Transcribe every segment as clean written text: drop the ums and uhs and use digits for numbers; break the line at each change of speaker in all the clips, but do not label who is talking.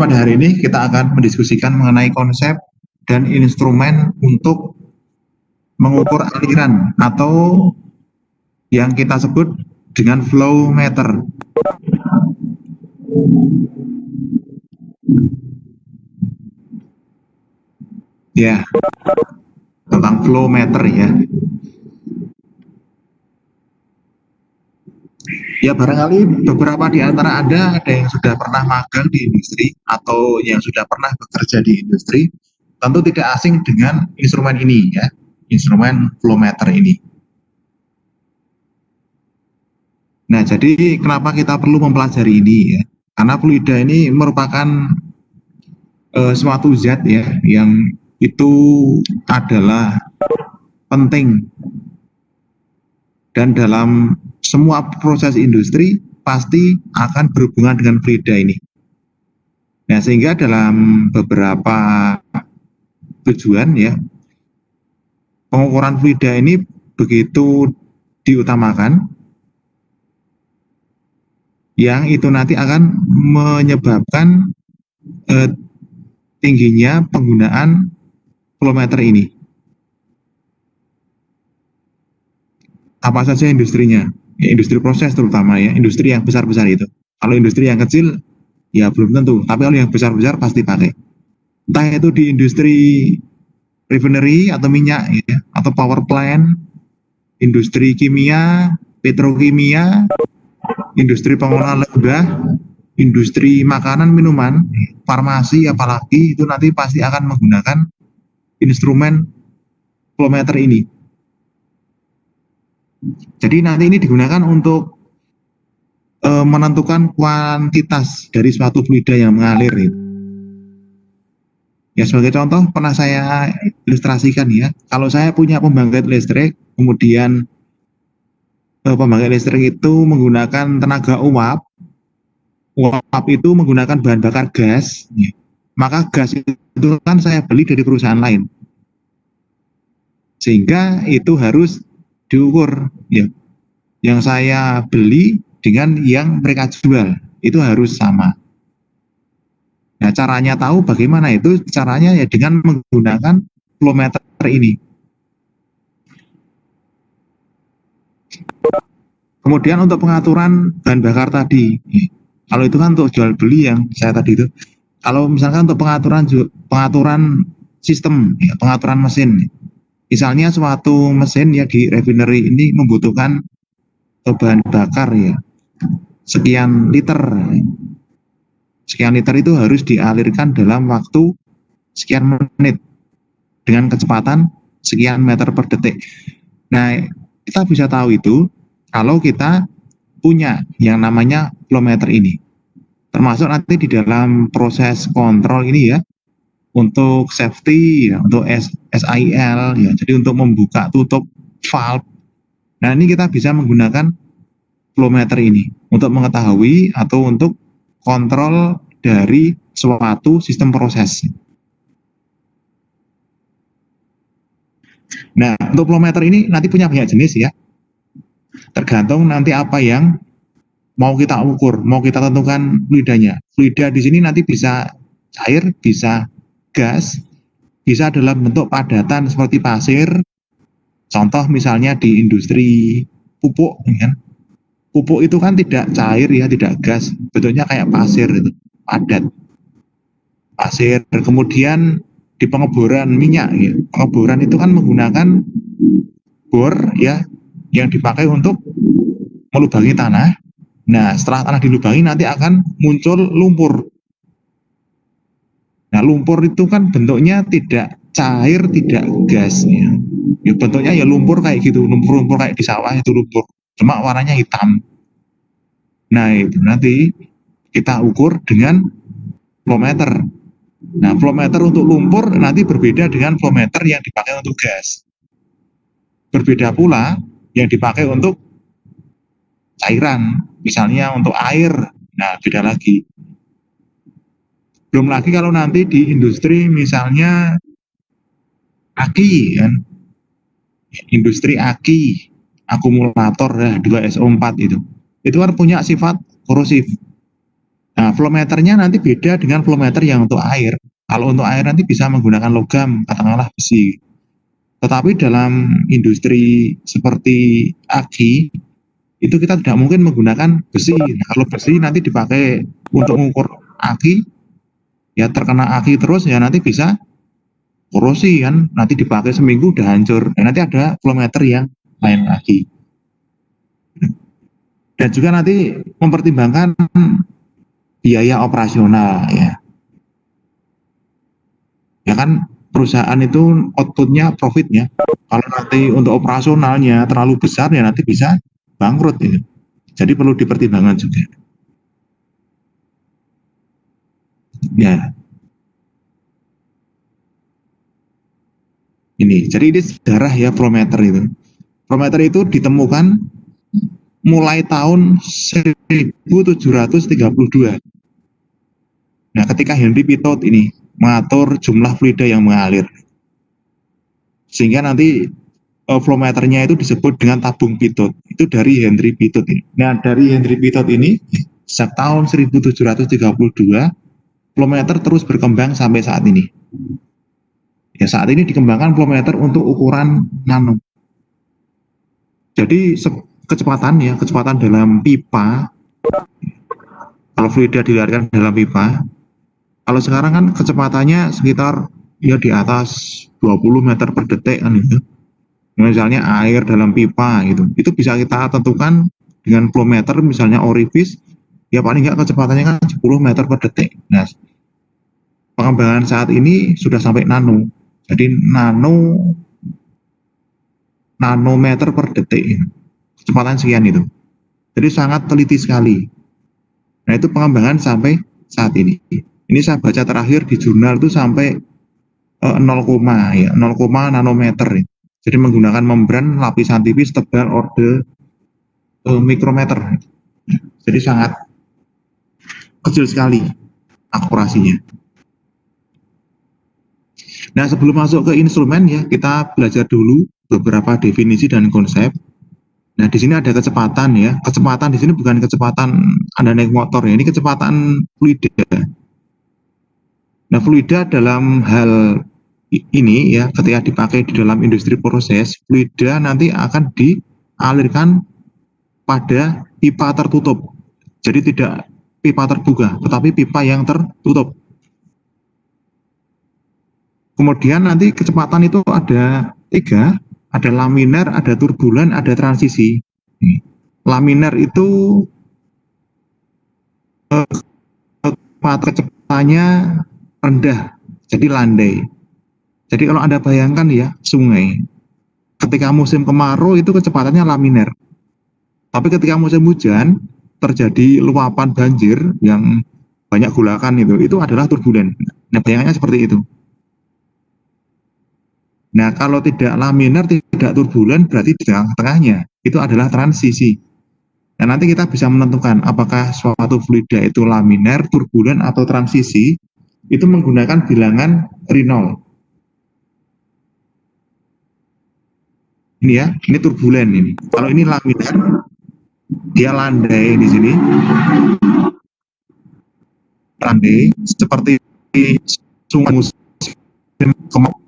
Pada hari ini kita akan mendiskusikan mengenai konsep dan instrumen untuk mengukur aliran atau yang kita sebut dengan flow meter. Ya, tentang flow meter ya. Ya barangkali beberapa di antara Anda ada yang sudah pernah magang di industri atau yang sudah pernah bekerja di industri, tentu tidak asing dengan instrumen ini ya, instrumen flow meter ini. Nah, jadi kenapa kita perlu mempelajari ini ya? Karena fluida ini merupakan suatu zat ya yang itu adalah penting dan dalam semua proses industri pasti akan berhubungan dengan fluida ini. Nah, sehingga dalam beberapa tujuan ya, pengukuran fluida ini begitu diutamakan, yang itu nanti akan menyebabkan tingginya penggunaan flow meter ini. Apa saja industrinya? Ya, industri proses terutama ya, industri yang besar-besar itu. Kalau industri yang kecil, ya belum tentu. Tapi kalau yang besar-besar pasti pakai. Entah itu di industri refinery atau minyak, ya, atau power plant, industri kimia, petrokimia, industri pengolahan limbah, industri makanan minuman, farmasi apalagi itu nanti pasti akan menggunakan instrumen flow meter ini. Jadi nanti ini digunakan untuk menentukan kuantitas dari suatu fluida yang mengalir itu. Ya sebagai contoh pernah saya ilustrasikan ya, kalau saya punya pembangkit listrik, kemudian pembangkit listrik itu menggunakan tenaga uap itu menggunakan bahan bakar gas, ya, maka gas itu kan saya beli dari perusahaan lain, sehingga itu harus diukur ya, yang saya beli dengan yang mereka jual itu harus sama. Nah caranya tahu bagaimana itu, caranya ya dengan menggunakan flow meter ini. Kemudian untuk pengaturan bahan bakar tadi, kalau itu kan untuk jual beli yang saya tadi itu, kalau misalkan untuk pengaturan sistem ya, pengaturan mesin, misalnya suatu mesin ya di refinery ini membutuhkan bahan bakar ya sekian liter itu harus dialirkan dalam waktu sekian menit dengan kecepatan sekian meter per detik. Nah kita bisa tahu itu kalau kita punya yang namanya flow meter ini, termasuk nanti di dalam proses kontrol ini ya, untuk safety, ya, untuk SIL, ya, jadi untuk membuka tutup valve. Nah ini kita bisa menggunakan flow meter ini untuk mengetahui atau untuk kontrol dari suatu sistem proses. Nah untuk flow meter ini nanti punya banyak jenis ya, tergantung nanti apa yang mau kita ukur, mau kita tentukan fluidanya. Fluida di sini nanti bisa cair, bisa gas, bisa dalam bentuk padatan seperti pasir. Contoh misalnya di industri pupuk, kan? Pupuk itu kan tidak cair ya, tidak gas, bentuknya kayak pasir itu, padat. Pasir. Kemudian di pengeboran minyak, ya. Pengeboran itu kan menggunakan bor ya, yang dipakai untuk melubangi tanah. Nah, setelah tanah dilubangi nanti akan muncul lumpur. Nah, lumpur itu kan bentuknya tidak cair, tidak gas. Ya, bentuknya ya lumpur kayak gitu, lumpur-lumpur kayak di sawah itu lumpur. Cuma warnanya hitam. Nah, itu nanti kita ukur dengan flow meter. Nah, flow meter untuk lumpur nanti berbeda dengan flow meter yang dipakai untuk gas. Berbeda pula yang dipakai untuk cairan, misalnya untuk air, nah beda lagi. Belum lagi kalau nanti di industri misalnya aki, kan? Industri aki akumulator ya, 2SO4 itu kan punya sifat korosif. Nah, flow meternya nanti beda dengan flow meter yang untuk air. Kalau untuk air nanti bisa menggunakan logam, katakanlah besi. Tetapi dalam industri seperti aki, itu kita tidak mungkin menggunakan besi. Nah, kalau besi nanti dipakai untuk mengukur aki, ya terkena aki terus ya nanti bisa korosi kan, nanti dipakai seminggu udah hancur. Dan nanti ada flow meter yang lain lagi. Dan juga nanti mempertimbangkan biaya operasional ya. Ya kan perusahaan itu outputnya profitnya. Kalau nanti untuk operasionalnya terlalu besar ya nanti bisa bangkrut ini. Jadi perlu dipertimbangkan juga. Ya. Jadi ini sejarah ya Prometer itu. Prometer itu ditemukan mulai tahun 1732. Nah, ketika Henry Pitot ini mengatur jumlah fluida yang mengalir, sehingga nanti flow meternya itu disebut dengan tabung Pitot. Itu dari Henry Pitot ini. Nah, dari Henry Pitot ini sejak tahun 1732 flow meter terus berkembang sampai saat ini. Ya, saat ini dikembangkan flow meter untuk ukuran nano. Jadi kecepatan dalam pipa, kalau fluida dilarikan dalam pipa, kalau sekarang kan kecepatannya sekitar ya di atas 20 meter per detik kan gitu. Misalnya air dalam pipa gitu, itu bisa kita tentukan dengan flow meter, misalnya orifice, ya paling nggak kecepatannya kan 10 meter per detik. Nah, pengembangan saat ini sudah sampai nano. Jadi nanometer per detik, kecepatan sekian itu. Jadi sangat teliti sekali. Nah, itu pengembangan sampai saat ini. Ini saya baca terakhir di jurnal itu sampai 0, nanometer. Jadi menggunakan membran lapisan tipis tebal orde mikrometer. Jadi sangat kecil sekali akurasinya. Nah, sebelum masuk ke instrumen ya, kita belajar dulu beberapa definisi dan konsep. Nah, di sini ada kecepatan ya. Kecepatan di sini bukan kecepatan Anda naik motor ya, ini kecepatan fluida. Nah, fluida dalam hal ini ya, ketika dipakai di dalam industri proses, fluida nanti akan dialirkan pada pipa tertutup. Jadi tidak pipa terbuka, tetapi pipa yang tertutup. Kemudian nanti kecepatan itu ada 3, ada laminar, ada turbulen, ada transisi. Laminar itu kecepatannya rendah, jadi landai. Jadi kalau Anda bayangkan ya, sungai, ketika musim kemarau itu kecepatannya laminar. Tapi ketika musim hujan, terjadi luapan banjir yang banyak gulakan itu adalah turbulen. Nah, bayangannya seperti itu. Nah, kalau tidak laminar, tidak turbulen, berarti di tengah-tengahnya itu adalah transisi. Nah, nanti kita bisa menentukan apakah suatu fluida itu laminar, turbulen, atau transisi, itu menggunakan bilangan Reynolds. Ini ya, ini turbulen ini. Kalau ini laminar, dia landai di sini. Landai, seperti sungai musim kemarau.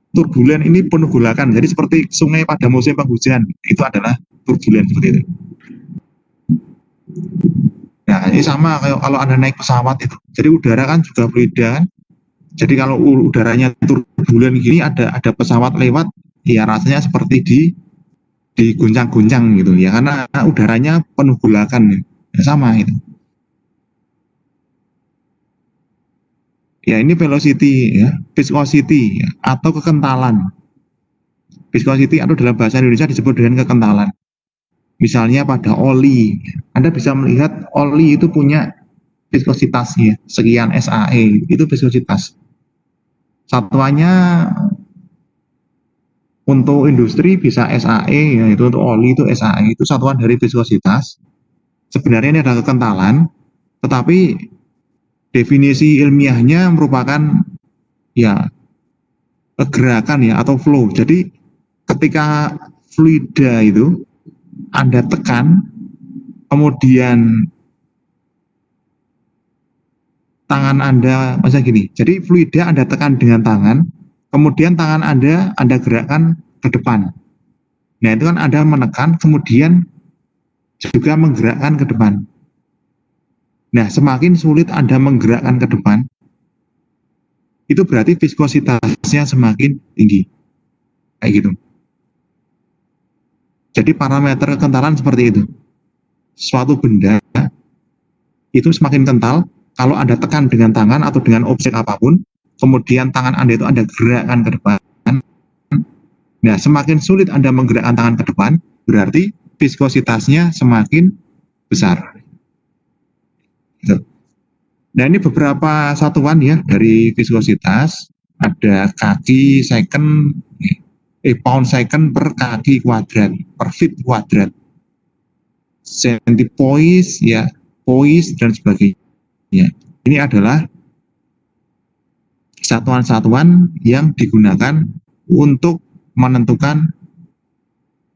Turbulen ini penuh gulakan, jadi seperti sungai pada musim penghujan, itu adalah turbulen seperti itu. Nah, ini sama kayak kalau Anda naik pesawat itu. Jadi udara kan juga fluida kan. Jadi kalau udaranya turbulen gini, ada pesawat lewat, ya rasanya seperti diguncang-guncang gitu ya, karena udaranya penuh gulakan ya, sama itu. Ya, ini velocity ya, viscosity ya, atau kekentalan. Viscosity atau dalam bahasa Indonesia disebut dengan kekentalan. Misalnya pada oli, Anda bisa melihat oli itu punya viskositasnya sekian SAE, itu viskositas. Satuannya untuk industri bisa SAE, yaitu untuk oli itu SAE, itu satuan dari viskositas. Sebenarnya ini adalah kekentalan, tetapi definisi ilmiahnya merupakan ya gerakan ya atau flow. Jadi ketika fluida itu Anda tekan, kemudian tangan Anda, masa gini, jadi fluida Anda tekan dengan tangan, kemudian tangan Anda gerakkan ke depan. Nah, itu kan Anda menekan, kemudian juga menggerakkan ke depan. Nah, semakin sulit Anda menggerakkan ke depan, itu berarti viskositasnya semakin tinggi. Kayak gitu. Jadi parameter kekentalan seperti itu. Suatu benda itu semakin kental kalau Anda tekan dengan tangan atau dengan objek apapun, kemudian tangan Anda itu Anda gerakkan ke depan. Nah, semakin sulit Anda menggerakkan tangan ke depan, berarti viskositasnya semakin besar. Gitu. Nah, ini beberapa satuan ya dari viskositas. Ada kaki second, pound second per kaki kuadrat, per feet kuadrat. Centipoise, ya, poise, dan sebagainya. Ini adalah satuan-satuan yang digunakan untuk menentukan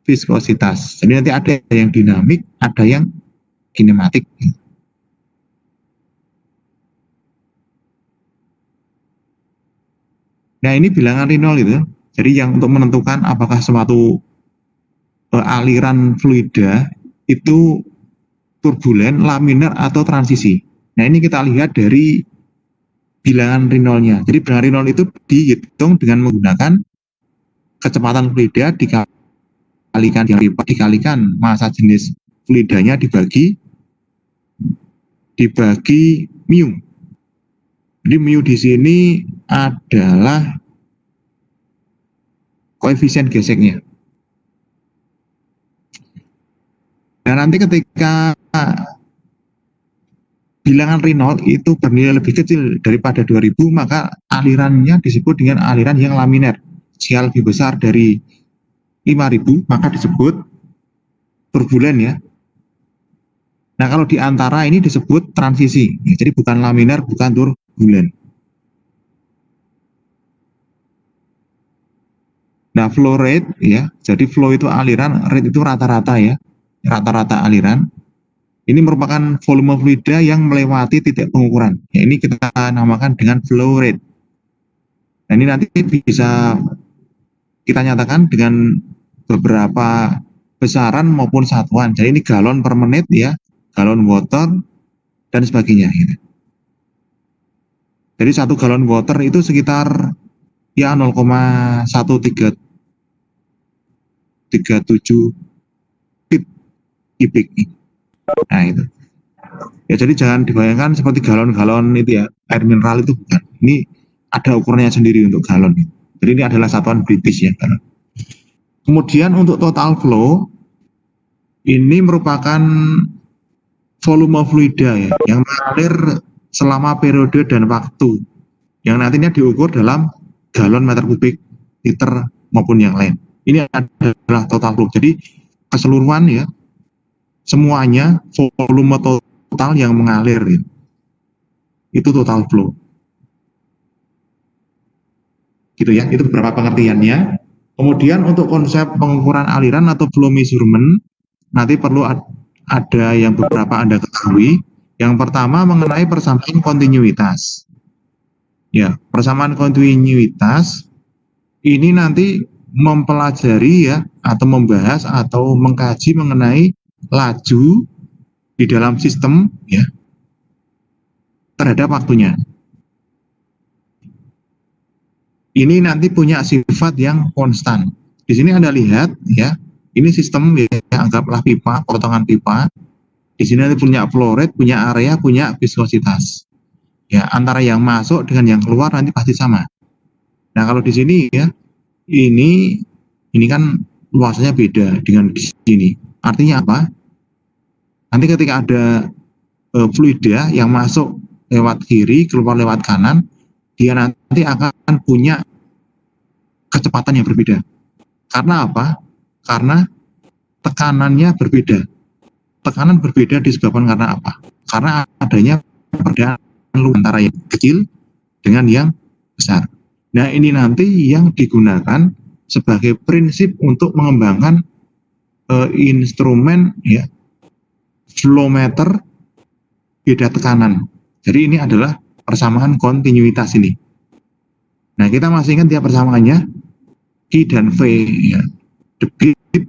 viskositas. Jadi nanti ada yang dinamik, ada yang kinematik. Nah, ini bilangan Reynolds itu. Jadi yang untuk menentukan apakah suatu aliran fluida itu turbulen, laminar, atau transisi. Nah, ini kita lihat dari bilangan Reynolds-nya. Jadi bilangan Reynolds itu dihitung dengan menggunakan kecepatan fluida dikalikan massa jenis fluidanya dibagi mu. Jadi mu di sini adalah koefisien geseknya. Dan nanti ketika bilangan Reynolds itu bernilai lebih kecil daripada 2000, maka alirannya disebut dengan aliran yang laminar. Jika lebih besar dari 5000, maka disebut turbulen ya. Nah, kalau di antara ini disebut transisi. Ya, jadi bukan laminar, bukan turbulen. Nah, flow rate ya. Jadi flow itu aliran, rate itu rata-rata ya. Rata-rata aliran. Ini merupakan volume fluida yang melewati titik pengukuran. Ya, ini kita namakan dengan flow rate. Nah, ini nanti bisa kita nyatakan dengan beberapa besaran maupun satuan. Jadi ini galon per menit ya, galon water dan sebagainya. Gitu. Jadi 1 galon water itu sekitar ya 0,1337 feet kubik. Nah itu. Ya jadi jangan dibayangkan seperti galon-galon itu ya, air mineral itu bukan. Ini ada ukurannya sendiri untuk galon. Jadi ini adalah satuan British ya. Kemudian untuk total flow, ini merupakan volume fluida ya, yang mengalir selama periode dan waktu, yang nantinya diukur dalam galon meter kubik, liter maupun yang lain. Ini adalah total flow. Jadi keseluruhan ya, semuanya volume total yang mengalir ya, itu total flow. Gitu ya, itu beberapa pengertiannya. Kemudian untuk konsep pengukuran aliran atau flow measurement, nanti perlu ada yang beberapa Anda ketahui. Yang pertama mengenai persamaan kontinuitas. Ya, persamaan kontinuitas ini nanti mempelajari ya, atau membahas atau mengkaji mengenai laju di dalam sistem ya terhadap waktunya. Ini nanti punya sifat yang konstan. Di sini Anda lihat ya, ini sistem ya, anggaplah pipa, potongan pipa. Di sini nanti punya flow rate, punya area, punya viskositas. Ya, antara yang masuk dengan yang keluar nanti pasti sama. Nah, kalau di sini ya, ini kan luasnya beda dengan di sini. Artinya apa? Nanti ketika ada fluida yang masuk lewat kiri, keluar lewat kanan, dia nanti akan punya kecepatan yang berbeda. Karena apa? Karena tekanannya berbeda. Tekanan berbeda disebabkan karena apa? Karena adanya perbedaan antara yang kecil dengan yang besar. Nah, ini nanti yang digunakan sebagai prinsip untuk mengembangkan instrumen ya flow meter beda tekanan. Jadi ini adalah persamaan kontinuitas ini. Nah, kita masih ingat ya persamaannya Q dan V ya. Debit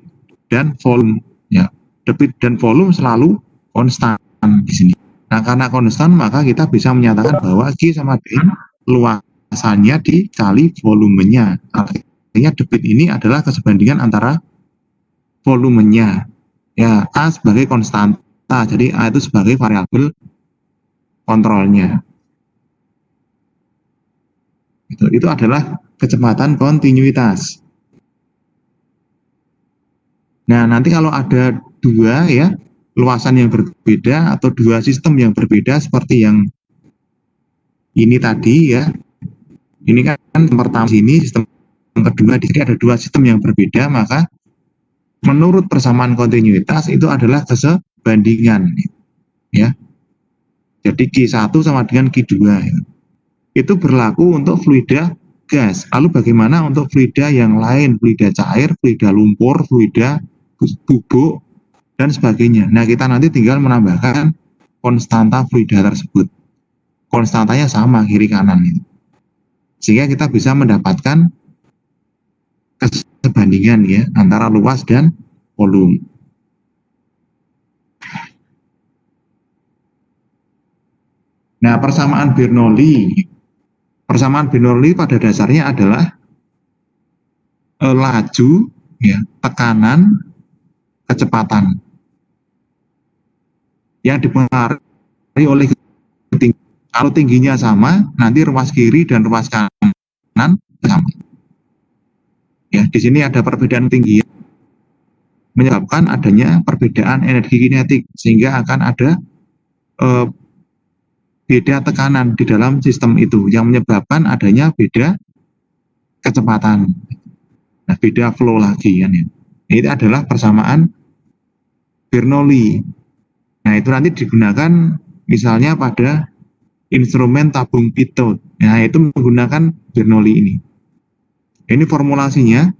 dan volume ya. Debit dan volume selalu konstan di sini. Nah, karena konstan maka kita bisa menyatakan bahwa Q sama D luasannya dikali volumenya. Artinya debit ini adalah kesebandingan antara volumenya. Ya, A sebagai konstanta, jadi A itu sebagai variabel kontrolnya. Itu adalah kecepatan kontinuitas. Nah, nanti kalau ada dua ya luasan yang berbeda atau dua sistem yang berbeda seperti yang ini tadi ya. Ini kan pertama sini, sistem kedua di sini ada dua sistem yang berbeda, maka menurut persamaan kontinuitas itu adalah kesebandingan ya. Jadi Q1 sama dengan Q2 ya. Itu berlaku untuk fluida gas. Lalu bagaimana untuk fluida yang lain, fluida cair, fluida lumpur, fluida bubuk, dan sebagainya. Nah, kita nanti tinggal menambahkan konstanta fluida tersebut. Konstantanya sama kiri kanan itu. Sehingga kita bisa mendapatkan kesebandingan ya antara luas dan volume. Nah, persamaan Bernoulli pada dasarnya adalah laju, ya, tekanan, kecepatan yang dipengaruhi oleh ketinggian. Kalau tingginya sama, nanti ruas kiri dan ruas kanan sama. Ya, di sini ada perbedaan tinggi menyebabkan adanya perbedaan energi kinetik sehingga akan ada beda tekanan di dalam sistem itu yang menyebabkan adanya beda kecepatan. Nah, beda flow lagi kan ya. Ini adalah persamaan Bernoulli. Nah, itu nanti digunakan misalnya pada instrumen tabung pitot. Nah, itu menggunakan Bernoulli ini. Ini formulasinya.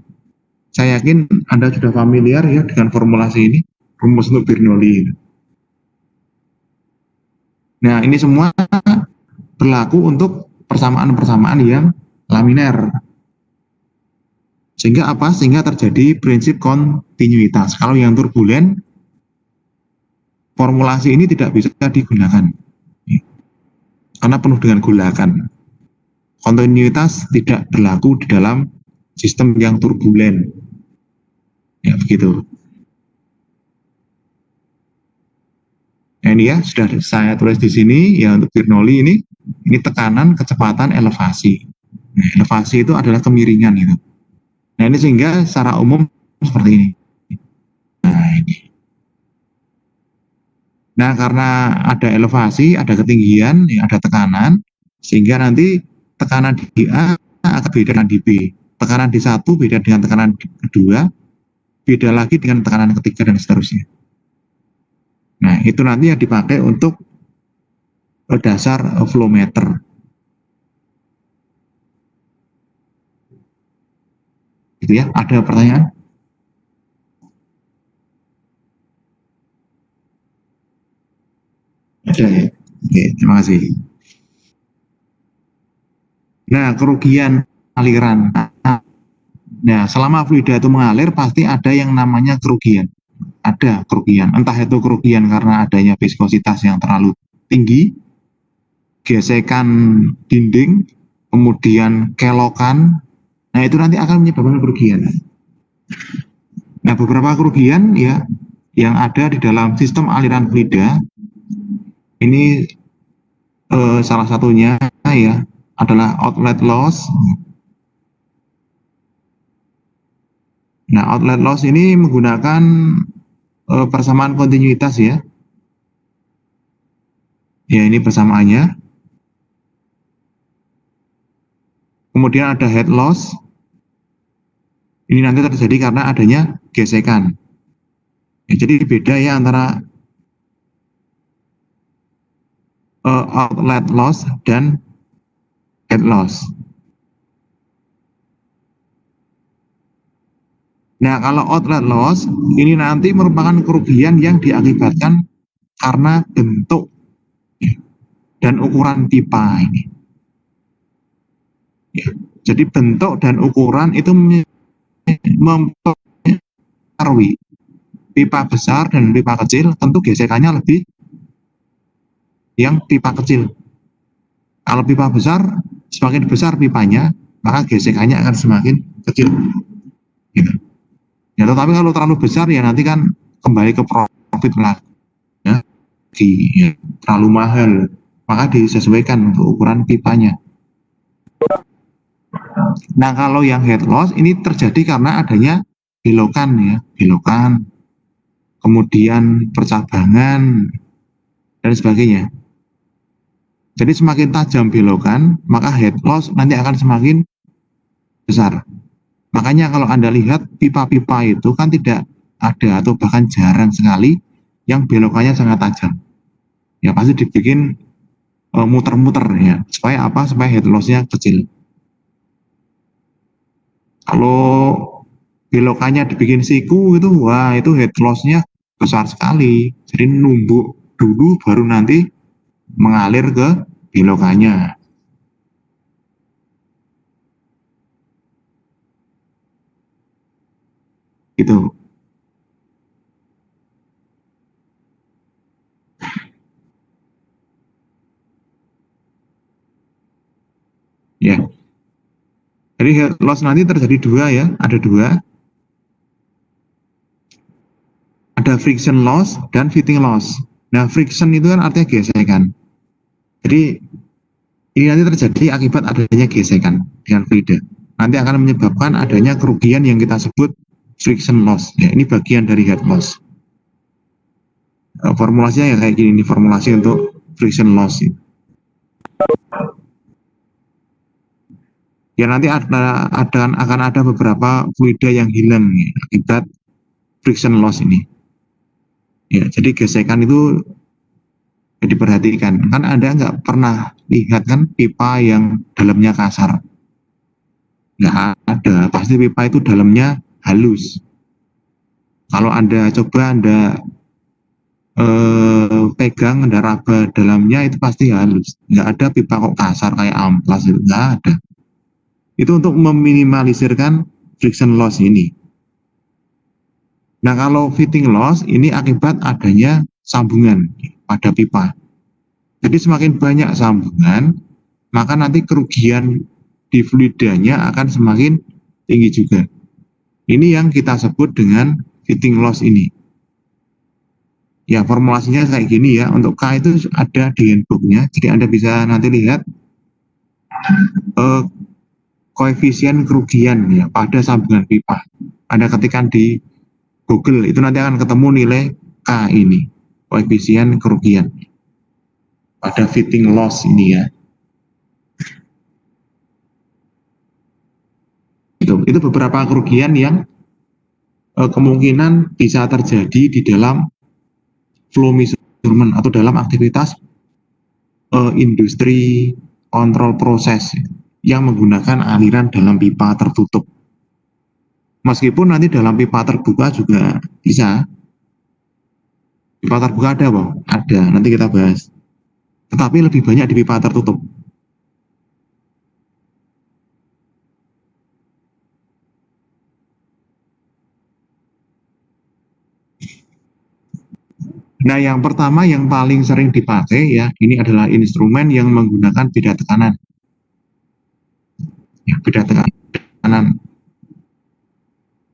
Saya yakin Anda sudah familiar ya dengan formulasi ini, rumus untuk Bernoulli. Nah, ini semua berlaku untuk persamaan-persamaan yang laminer. Sehingga apa? Sehingga terjadi prinsip kontinuitas. Kalau yang turbulen, formulasi ini tidak bisa digunakan. Karena penuh dengan golakan. Kontinuitas tidak berlaku di dalam sistem yang turbulen. Ya, begitu. Nah, ini ya, sudah saya tulis di sini, ya untuk Bernoulli ini tekanan, kecepatan, elevasi. Nah, elevasi itu adalah kemiringan gitu. Nah, ini sehingga secara umum seperti ini. Nah, ini. Nah, karena ada elevasi, ada ketinggian, ya, ada tekanan, sehingga nanti tekanan di A akan beda dengan di B. Tekanan di satu beda dengan tekanan kedua, beda lagi dengan tekanan ketiga, dan seterusnya. Nah, itu nanti yang dipakai untuk dasar flow meter. Gitu ya, ada pertanyaan? Ada ya? Oke, terima kasih. Nah, kerugian aliran. Nah, selama fluida itu mengalir, pasti ada yang namanya kerugian. Ada kerugian, entah itu kerugian karena adanya viskositas yang terlalu tinggi, gesekan dinding, kemudian kelokan. Nah, itu nanti akan menyebabkan kerugian. Nah, beberapa kerugian ya yang ada di dalam sistem aliran fluida ini salah satunya ya adalah outlet loss. Nah, outlet loss ini menggunakan persamaan kontinuitas ya. Ya, ini persamaannya. Kemudian ada head loss. Ini nanti terjadi karena adanya gesekan. Ya, jadi beda ya antara outlet loss dan head loss. Nah, kalau outlet loss ini nanti merupakan kerugian yang diakibatkan karena bentuk dan ukuran pipa ini. Ya. Jadi bentuk dan ukuran itu mempengaruhi. Pipa besar dan pipa kecil tentu gesekannya lebih yang pipa kecil. Kalau pipa besar, semakin besar pipanya, maka gesekannya akan semakin kecil. Gitu. Ya, tetapi kalau terlalu besar ya nanti kan kembali ke profit lah. Ya, ya, terlalu mahal, maka disesuaikan untuk ukuran pipanya. Nah, kalau yang head loss ini terjadi karena adanya belokan ya, belokan, kemudian percabangan dan sebagainya. Jadi semakin tajam belokan, maka head loss nanti akan semakin besar. Makanya kalau Anda lihat pipa-pipa itu kan tidak ada atau bahkan jarang sekali yang belokannya sangat tajam. Ya pasti dibikin muter-muter ya. Supaya apa? Supaya head loss-nya kecil. Kalau belokannya dibikin siku itu, wah itu head loss-nya besar sekali. Jadi numbuk dulu baru nanti mengalir ke belokannya. Gitu. Ya. Jadi head loss nanti terjadi dua ya, ada dua. Ada friction loss dan fitting loss. Nah, friction itu kan artinya gesekan. Jadi ini nanti terjadi akibat adanya gesekan dengan fluida. Nanti akan menyebabkan adanya kerugian yang kita sebut friction loss. Ya, ini bagian dari head loss. Formulasinya ya kayak gini, ini formulasi untuk friction loss. Ya nanti akan ada beberapa fluida yang hilang ya, akibat friction loss ini. Ya, jadi gesekan itu diperhatikan. Kan Anda nggak pernah lihat kan pipa yang dalamnya kasar. Nggak ada, pasti pipa itu dalamnya halus. Kalau Anda pegang, Anda raba dalamnya itu pasti halus. Nggak ada pipa kok kasar kayak amplas itu, nggak ada. Itu untuk meminimalisirkan friction loss ini. Nah kalau fitting loss ini akibat adanya sambungan pada pipa. Jadi semakin banyak sambungan, maka nanti kerugian di fluidanya akan semakin tinggi juga. Ini yang kita sebut dengan fitting loss ini. Ya formulasinya kayak gini ya, untuk K itu ada di handbooknya, jadi Anda bisa nanti lihat koefisien kerugian ya pada sambungan pipa. Anda ketikkan di Google, itu nanti akan ketemu nilai K ini, koefisien kerugian pada fitting loss ini ya. Itu beberapa kerugian yang kemungkinan bisa terjadi di dalam flow measurement atau dalam aktivitas industri kontrol proses yang menggunakan aliran dalam pipa tertutup. Meskipun nanti dalam pipa terbuka juga bisa. Pipa terbuka ada, Bang? Ada, nanti kita bahas. Tetapi lebih banyak di pipa tertutup. Nah, yang pertama yang paling sering dipakai ya, ini adalah instrumen yang menggunakan beda tekanan. Ya, beda tekanan.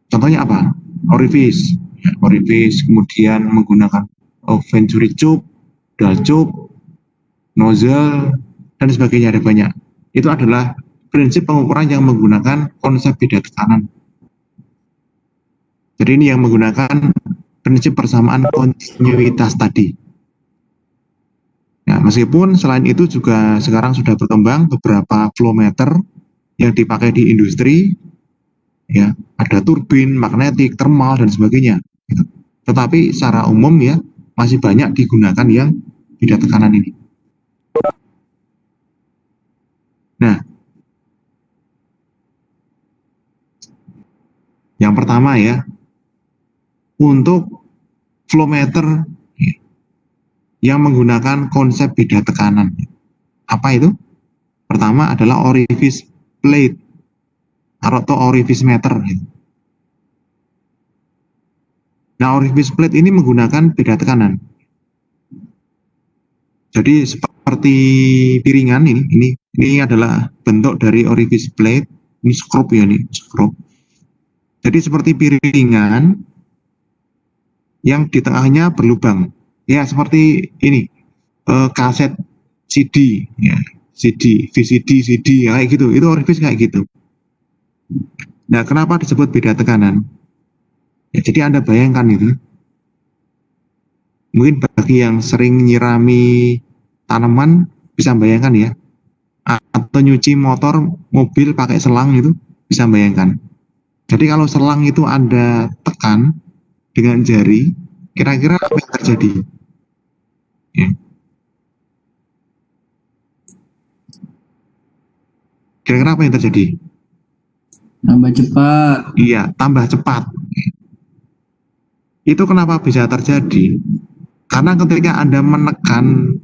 Contohnya apa? Orifice. Ya, orifice, kemudian menggunakan venturi tube, dial tube, nozzle, dan sebagainya, ada banyak. Itu adalah prinsip pengukuran yang menggunakan konsep beda tekanan. Jadi ini yang menggunakan prinsip persamaan kontinuitas tadi. Ya, meskipun selain itu juga sekarang sudah berkembang beberapa flow meter yang dipakai di industri, ya ada turbin, magnetik, thermal dan sebagainya. Gitu. Tetapi secara umum ya masih banyak digunakan yang beda tekanan ini. Nah, Yang pertama ya, untuk flow meter yang menggunakan konsep beda tekanan. Apa itu? Pertama adalah orifice plate atau orifice meter. Nah, orifice plate ini menggunakan beda tekanan. Jadi seperti piringan ini adalah bentuk dari orifice plate. Ini skrup ya, nih skrup. Jadi seperti piringan yang di tengahnya berlubang. Ya, seperti ini kaset CD, ya, CD, VCD, CD, ya, kayak gitu. Itu orifice kayak gitu. Nah, kenapa disebut beda tekanan? Ya, jadi Anda bayangkan itu. Mungkin bagi yang sering nyirami tanaman bisa bayangkan ya, atau nyuci motor, mobil pakai selang itu bisa bayangkan. Jadi kalau selang itu Anda tekan dengan jari, kira-kira apa yang terjadi? Ya. Kira-kira apa yang terjadi?
Tambah cepat.
Iya, tambah cepat. Itu kenapa bisa terjadi? Karena ketika Anda menekan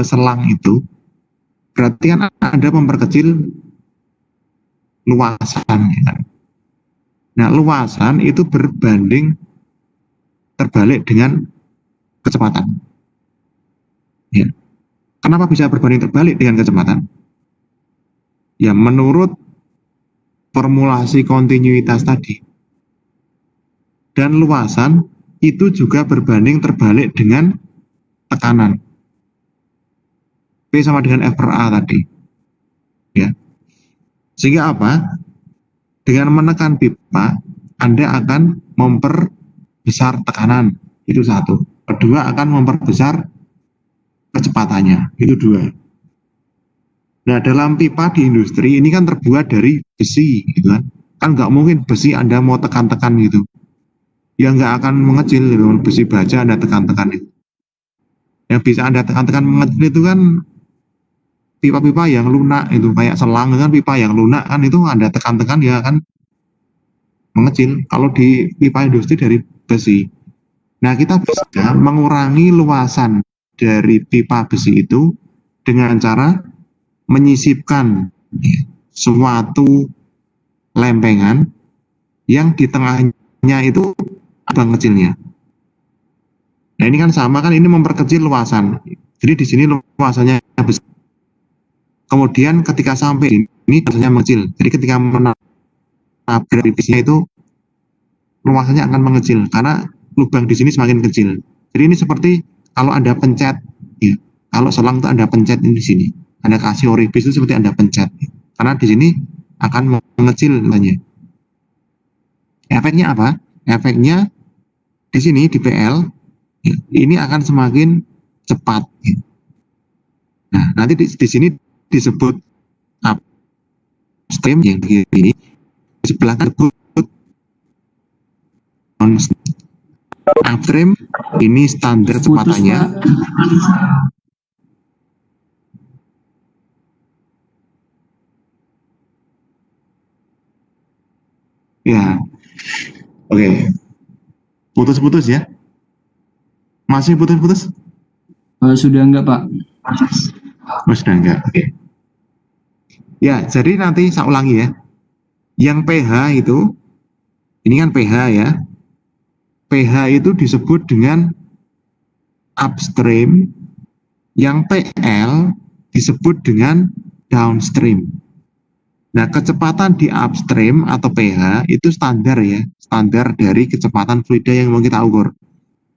selang itu, berarti kan Anda memperkecil luasan. Ya kan? Nah, luasan itu berbanding terbalik dengan kecepatan. Ya. Kenapa bisa berbanding terbalik dengan kecepatan? Ya, menurut formulasi kontinuitas tadi. Dan luasan itu juga berbanding terbalik dengan tekanan. P sama dengan F per A tadi. Ya. Sehingga apa? Dengan menekan pipa, Anda akan memperbesar tekanan. Itu satu. Kedua, akan memperbesar kecepatannya. Itu dua. Nah, dalam pipa di industri ini kan terbuat dari besi, gitu kan? Kan nggak mungkin besi Anda mau tekan-tekan gitu. Ya nggak akan mengecil, gitu. Besi baja Anda tekan-tekan itu. Yang bisa Anda tekan-tekan mengecil itu kan pipa-pipa yang lunak itu, kayak selang kan pipa yang lunak kan itu Anda tekan-tekan ya kan mengecil. Kalau di pipa industri dari besi. Nah, kita bisa mengurangi luasan dari pipa besi itu dengan cara menyisipkan suatu lempengan yang di tengahnya itu lubang kecilnya. Nah, ini kan sama kan, ini memperkecil luasan. Jadi di sini luasannya besar. Kemudian ketika sampai ini luasannya mengecil. Jadi ketika menabrak pipisnya itu luasannya akan mengecil karena lubang di sini semakin kecil. Jadi ini seperti kalau Anda pencet, ya, kalau selang itu Anda pencet ini di sini, Anda kasih orifice itu seperti Anda pencet, ya. Karena di sini akan mengecil namanya. Efeknya apa? Efeknya di sini di PL, ya, ini akan semakin cepat. Ya. Nah, nanti di sini disebut upstream yang begini, di sebelah kan disebut upstream, ini standar kecepatannya. Ya, oke. Putus-putus ya? Masih putus-putus?
Sudah enggak, Pak?
Oh, sudah enggak, oke. Ya, jadi nanti saya ulangi ya. Yang pH itu, ini kan pH ya. pH itu disebut dengan upstream, yang PL disebut dengan downstream. Nah, kecepatan di upstream atau pH itu standar ya, standar dari kecepatan fluida yang mau kita ukur.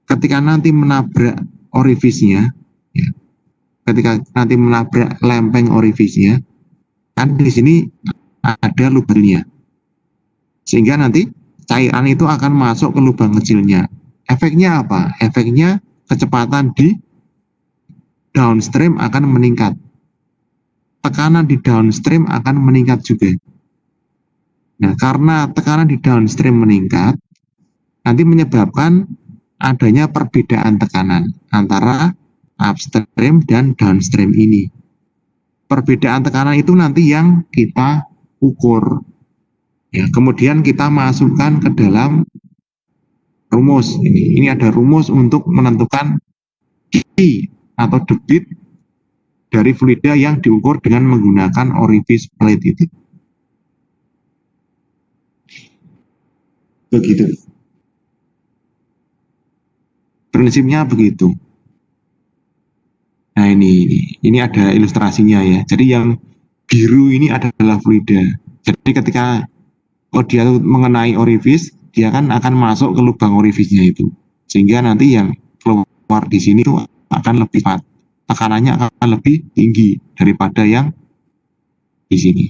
Ketika nanti menabrak orifice-nya, ya, ketika nanti menabrak lempeng orifice-nya, kan di sini ada lubangnya. Sehingga nanti cairan itu akan masuk ke lubang kecilnya. Efeknya apa? Efeknya kecepatan di downstream akan meningkat. Tekanan di downstream akan meningkat juga. Nah, karena tekanan di downstream meningkat, nanti menyebabkan adanya perbedaan tekanan antara upstream dan downstream ini. Perbedaan tekanan itu nanti yang kita ukur. Ya, kemudian kita masukkan ke dalam rumus. Ini ada rumus untuk menentukan I atau debit dari fluida yang diukur dengan menggunakan orifice plate itu. Begitu. Prinsipnya begitu. Nah, ini ada ilustrasinya ya. Jadi yang biru ini adalah fluida. Jadi ketika dia mengenai orifice, dia kan akan masuk ke lubang orifice-nya itu. Sehingga nanti yang keluar di sini itu akan lebih tekanannya akan lebih tinggi daripada yang di sini.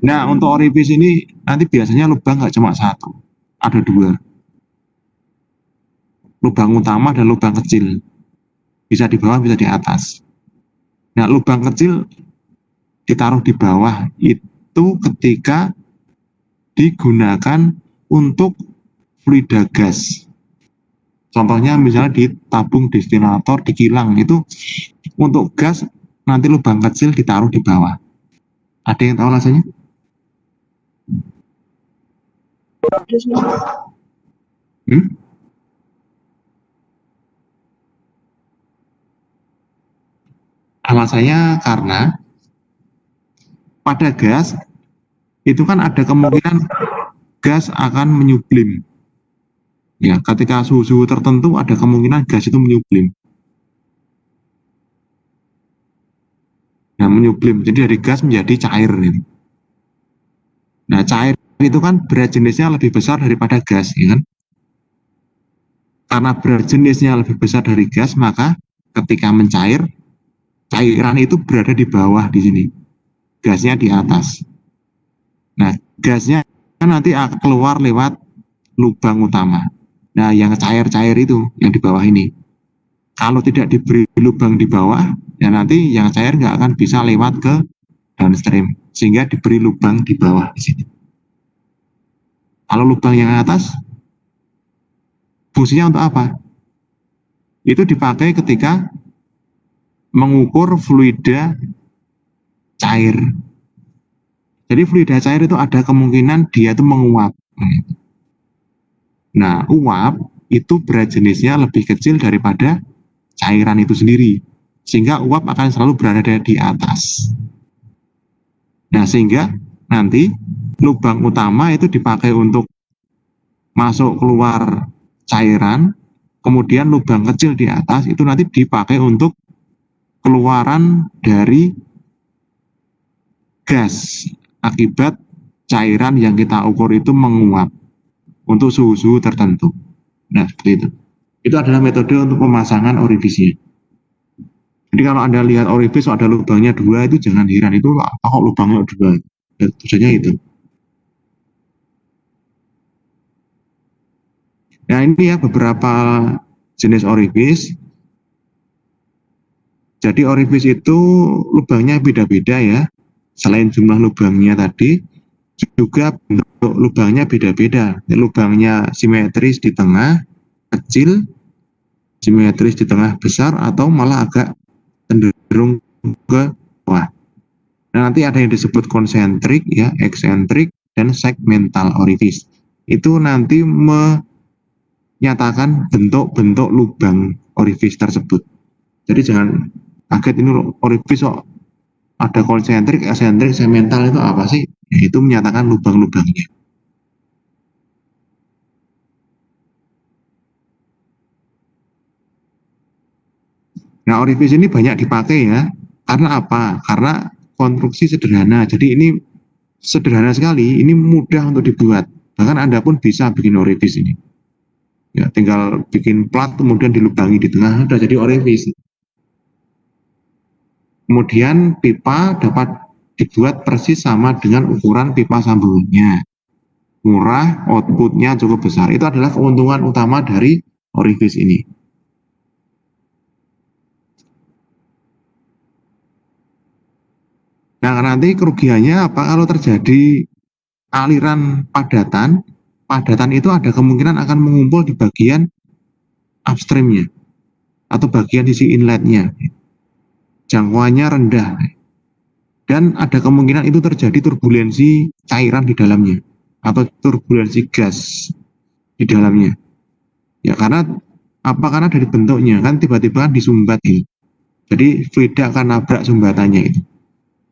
Nah, untuk orifice ini nanti biasanya lubang nggak cuma satu, ada dua. Lubang utama dan lubang kecil. Bisa di bawah, bisa di atas. Nah, lubang kecil ditaruh di bawah itu ketika digunakan untuk fluida gas. Contohnya misalnya di tabung destilator, di kilang itu untuk gas nanti lubang kecil ditaruh di bawah. Ada yang tahu alasannya? Alasannya karena pada gas itu kan ada kemungkinan gas akan menyublim. Ya, ketika suhu tertentu ada kemungkinan gas itu menyublim. Nah, menyublim. Jadi dari gas menjadi cair. Nah, cair itu kan berat jenisnya lebih besar daripada gas, ya kan? Karena berat jenisnya lebih besar dari gas, maka ketika mencair, cairan itu berada di bawah di sini. Gasnya di atas. Nah, gasnya nanti akan keluar lewat lubang utama. Nah, yang cair-cair itu yang di bawah ini. Kalau tidak diberi lubang di bawah, ya nanti yang cair nggak akan bisa lewat ke downstream. Sehingga diberi lubang di bawah di sini. Kalau lubang yang atas, fungsinya untuk apa? Itu dipakai ketika mengukur fluida cair. Jadi fluida cair itu ada kemungkinan dia itu menguap. Nah, uap itu berat jenisnya lebih kecil daripada cairan itu sendiri. Sehingga uap akan selalu berada di atas. Nah, sehingga nanti lubang utama itu dipakai untuk masuk keluar cairan, kemudian lubang kecil di atas itu nanti dipakai untuk keluaran dari gas akibat cairan yang kita ukur itu menguap untuk suhu-suhu tertentu. Nah, seperti itu. Itu adalah metode untuk pemasangan orifice-nya. Jadi kalau Anda lihat orifice ada lubangnya dua, itu jangan heran, itu apa kok lubangnya dua? Tujuannya itu. Nah, ini ya beberapa jenis orifice. Jadi orifice itu lubangnya beda-beda ya. Selain jumlah lubangnya tadi, juga bentuk lubangnya beda-beda. Lubangnya simetris di tengah, kecil, simetris di tengah, besar, atau malah agak cenderung ke bawah. Nah, nanti ada yang disebut konsentrik, ya, eksentrik, dan segmental orifice. Itu nanti menyatakan bentuk-bentuk lubang orifice tersebut. Jadi jangan kaget ini orifice kok ada konsentrik, eksentrik, segmental itu apa sih? Itu menyatakan lubang-lubangnya. Nah, orifice ini banyak dipakai ya. Karena apa? Karena konstruksi sederhana. Jadi ini sederhana sekali, ini mudah untuk dibuat. Bahkan Anda pun bisa bikin orifice ini. Ya, tinggal bikin plat kemudian dilubangi di tengah, sudah jadi orifice. Kemudian pipa dapat dibuat persis sama dengan ukuran pipa sambungannya. Murah, outputnya cukup besar. Itu adalah keuntungan utama dari orifice ini. Nah, nanti kerugiannya apa kalau terjadi aliran padatan? Padatan itu ada kemungkinan akan mengumpul di bagian upstreamnya atau bagian sisi inletnya. jangkauannya rendah, dan ada kemungkinan itu terjadi turbulensi cairan di dalamnya atau turbulensi gas di dalamnya. Ya karena apa? Karena dari bentuknya kan tiba-tiba kan disumbat ini. Jadi fluida akan nabrak sumbatannya itu,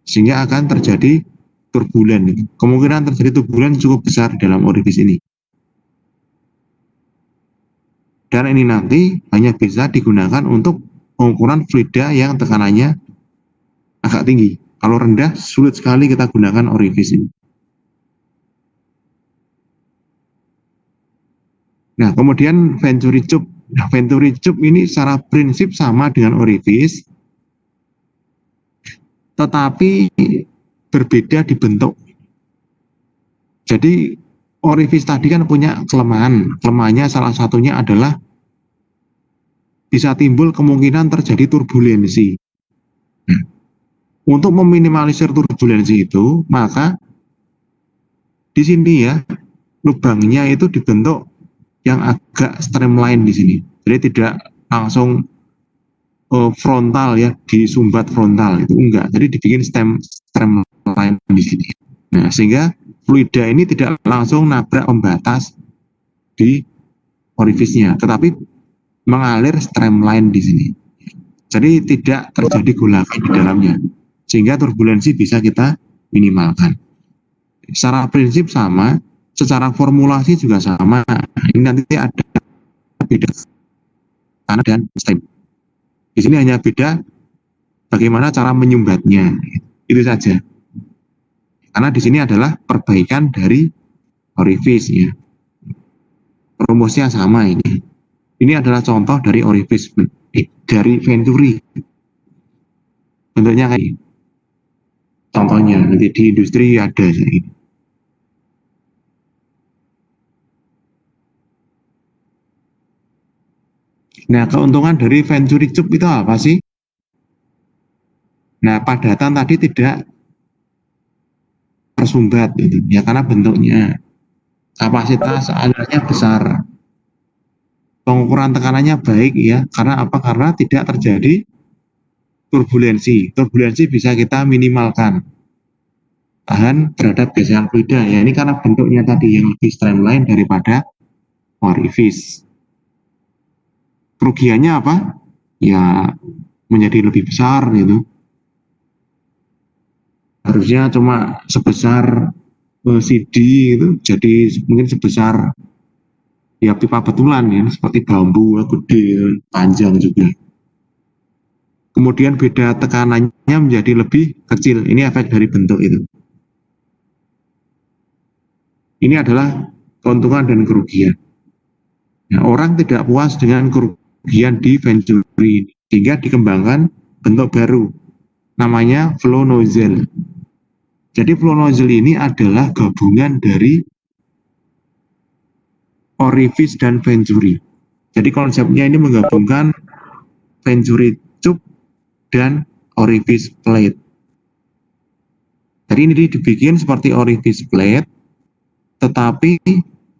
sehingga akan terjadi turbulen. Kemungkinan terjadi turbulen cukup besar dalam orifis ini. Dan ini nanti hanya bisa digunakan untuk pengukuran fluida yang tekanannya agak tinggi. Kalau rendah, sulit sekali kita gunakan orifis ini. Nah, kemudian Venturi Tube. Nah, Venturi Tube ini secara prinsip sama dengan orifis, tetapi berbeda di bentuk. Jadi orifis tadi kan punya kelemahan. Kelemahannya salah satunya adalah bisa timbul kemungkinan terjadi turbulensi. Untuk meminimalisir turbulensi itu, maka di sini ya lubangnya itu dibentuk yang agak streamline di sini. Jadi tidak langsung frontal ya, disumbat frontal itu enggak. Jadi dibikin streamline di sini. Nah, sehingga fluida ini tidak langsung nabrak pembatas di orifisnya, tetapi mengalir streamline di sini. Jadi tidak terjadi golakan di dalamnya, sehingga turbulensi bisa kita minimalkan. Secara prinsip sama, secara formulasi juga sama. Ini nanti ada beda tanah dan stem. Di sini hanya beda bagaimana cara menyumbatnya. Itu saja. Karena di sini adalah perbaikan dari orifis ya. Rumusnya sama ini. Ini adalah contoh dari orifis dari Venturi. Bentuknya kayak ini. Contohnya nanti di industri ada ini. Nah, keuntungan dari Venturi Tube itu apa sih? Nah, padatan tadi tidak tersumbat gitu, ya karena bentuknya. Kapasitas airnya besar. Pengukuran tekanannya baik ya, karena apa? Karena tidak terjadi turbulensi. Turbulensi bisa kita minimalkan. Tahan terhadap gesekan fluida ya, ini karena bentuknya tadi yang lebih streamline daripada orifis. Kerugiannya apa? Ya menjadi lebih besar gitu. Harusnya cuma sebesar CD itu jadi mungkin sebesar ya pipa betulan ya, seperti bambu gede panjang juga. Kemudian beda tekanannya menjadi lebih kecil. Ini efek dari bentuk itu. Ini adalah keuntungan dan kerugian. Nah, orang tidak puas dengan kerugian di Venturi, sehingga dikembangkan bentuk baru, namanya flow nozzle. Jadi flow nozzle ini adalah gabungan dari orifis dan Venturi. Jadi konsepnya ini menggabungkan Venturi tube dan orifis plate. Jadi ini dibikin seperti orifis plate, tetapi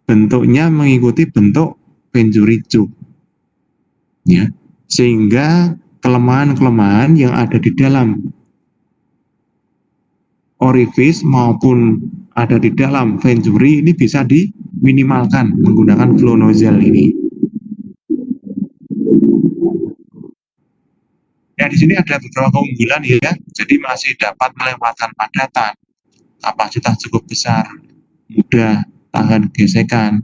bentuknya mengikuti bentuk Venturi tube. Ya, sehingga kelemahan-kelemahan yang ada di dalam orifis maupun ada di dalam Venturi ini bisa diminimalkan menggunakan flow nozzle ini. Ya, di sini ada beberapa keunggulan ya. Jadi masih dapat melewatkan padatan, kapasitas cukup besar, mudah tahan gesekan,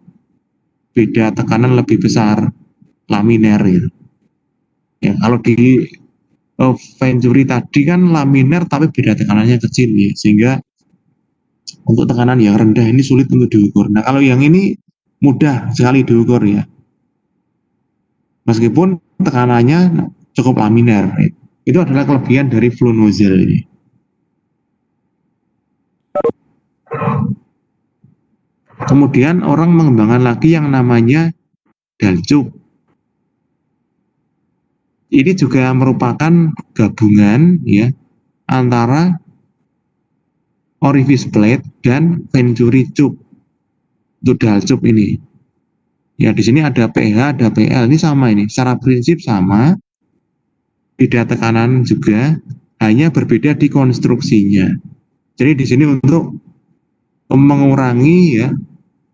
beda tekanan lebih besar, laminer gitu. Ya, kalau di Venturi tadi kan laminer tapi beda tekanannya kecil ya, sehingga untuk tekanan yang rendah ini sulit untuk diukur. Nah, kalau yang ini mudah sekali diukur ya. Meskipun tekanannya cukup laminer. Itu adalah kelebihan dari flow nozzle ini. Kemudian orang mengembangkan lagi yang namanya Dalcube. Ini juga merupakan gabungan ya antara orifis plate dan Venturi tube. Itu Dalcube ini. Ya, di sini ada PH, ada PL, ini sama ini. Secara prinsip sama. beda tekanan juga, hanya berbeda di konstruksinya. Jadi di sini untuk mengurangi ya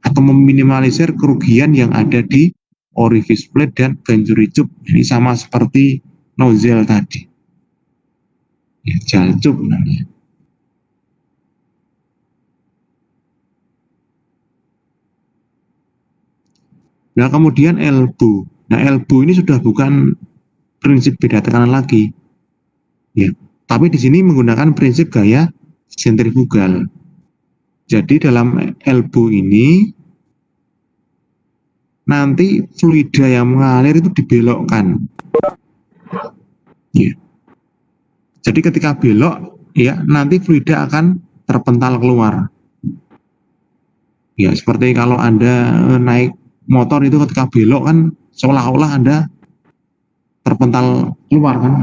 atau meminimalisir kerugian yang ada di orifice plate dan venturi tube. Ini sama seperti nozzle tadi. Ya, jalcup namanya. Nah, kemudian elbow. Nah, elbow ini sudah bukan prinsip beda tekanan lagi. Ya, tapi di sini menggunakan prinsip gaya sentrifugal. Jadi dalam elbow ini nanti fluida yang mengalir itu dibelokkan. Ya. Jadi ketika belok, ya nanti fluida akan terpental keluar. Ya, seperti kalau Anda naik motor itu ketika belok kan seolah-olah Anda terpental keluar kan.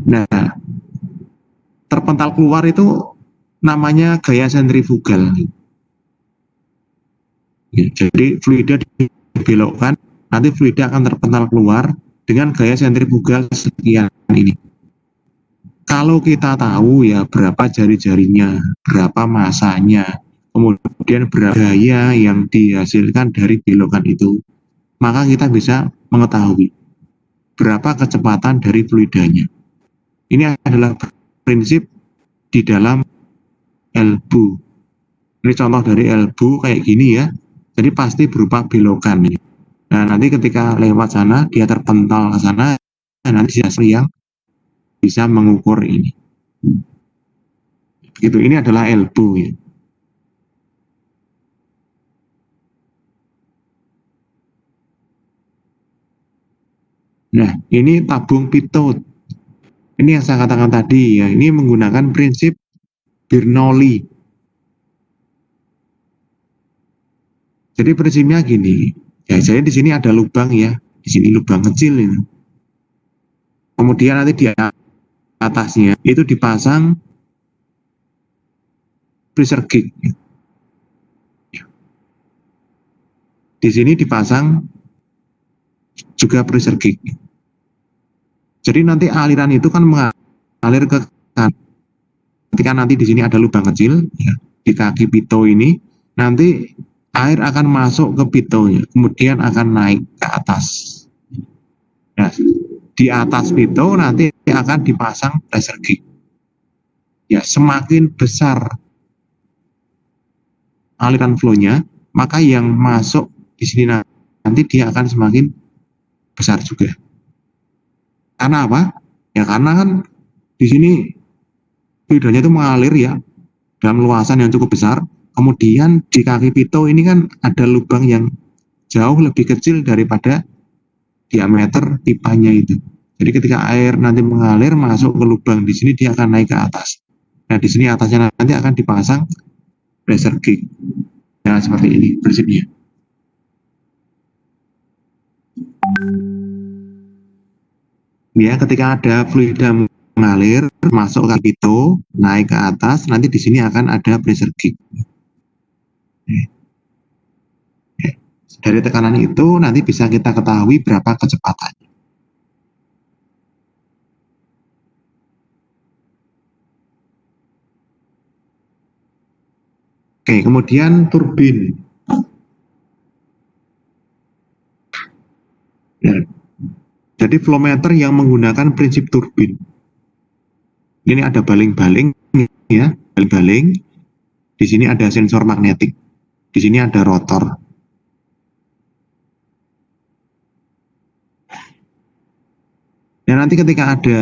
Nah, terpental keluar itu namanya gaya sentrifugal. Ya, jadi fluida dibelokkan, nanti fluida akan terpental keluar dengan gaya sentrifugal sekian ini. Kalau kita tahu ya berapa jari-jarinya, berapa masanya, kemudian berapa gaya yang dihasilkan dari belokan itu, maka kita bisa mengetahui berapa kecepatan dari fluidanya. Ini adalah prinsip di dalam elbow. Ini contoh dari elbow kayak gini ya. Jadi pasti berupa belokan. Nah, nanti ketika lewat sana, dia terpental ke sana, nanti sensor yang bisa mengukur ini. Gitu, ini adalah elbow ya. Nah, ini tabung pitot. Ini yang saya katakan tadi ya, ini menggunakan prinsip Bernoulli. Jadi prinsipnya gini, ya saya di sini ada lubang ya, di sini lubang kecil ini. Kemudian nanti di atasnya itu dipasang pressure gauge. Di sini dipasang juga pressure gauge. Jadi nanti aliran itu kan mengalir ke kanan. Ketika nanti di sini ada lubang kecil ya, di kaki pito ini, nanti air akan masuk ke pitonya, kemudian akan naik ke atas. Nah, di atas pito nanti akan dipasang pressure gauge. Ya, semakin besar aliran flow-nya, maka yang masuk di sini nanti dia akan semakin besar juga. Karena apa? Ya karena kan di sini fluidanya itu mengalir ya dalam luasan yang cukup besar. Kemudian di kaki pito ini kan ada lubang yang jauh lebih kecil daripada diameter pipanya itu. Jadi ketika air nanti mengalir masuk ke lubang di sini, dia akan naik ke atas. Nah, di sini atasnya nanti akan dipasang pressure gauge. Nah, seperti ini prinsipnya. Ya, ketika ada fluida mengalir masuk ke pito, naik ke atas, nanti di sini akan ada pressure gauge. Dari tekanan itu nanti bisa kita ketahui berapa kecepatannya. Oke, kemudian turbin. Ya. Jadi flowmeter yang menggunakan prinsip turbin. Ini ada baling-baling ya, baling-baling. Di sini ada sensor magnetik. Di sini ada rotor. Dan nanti ketika ada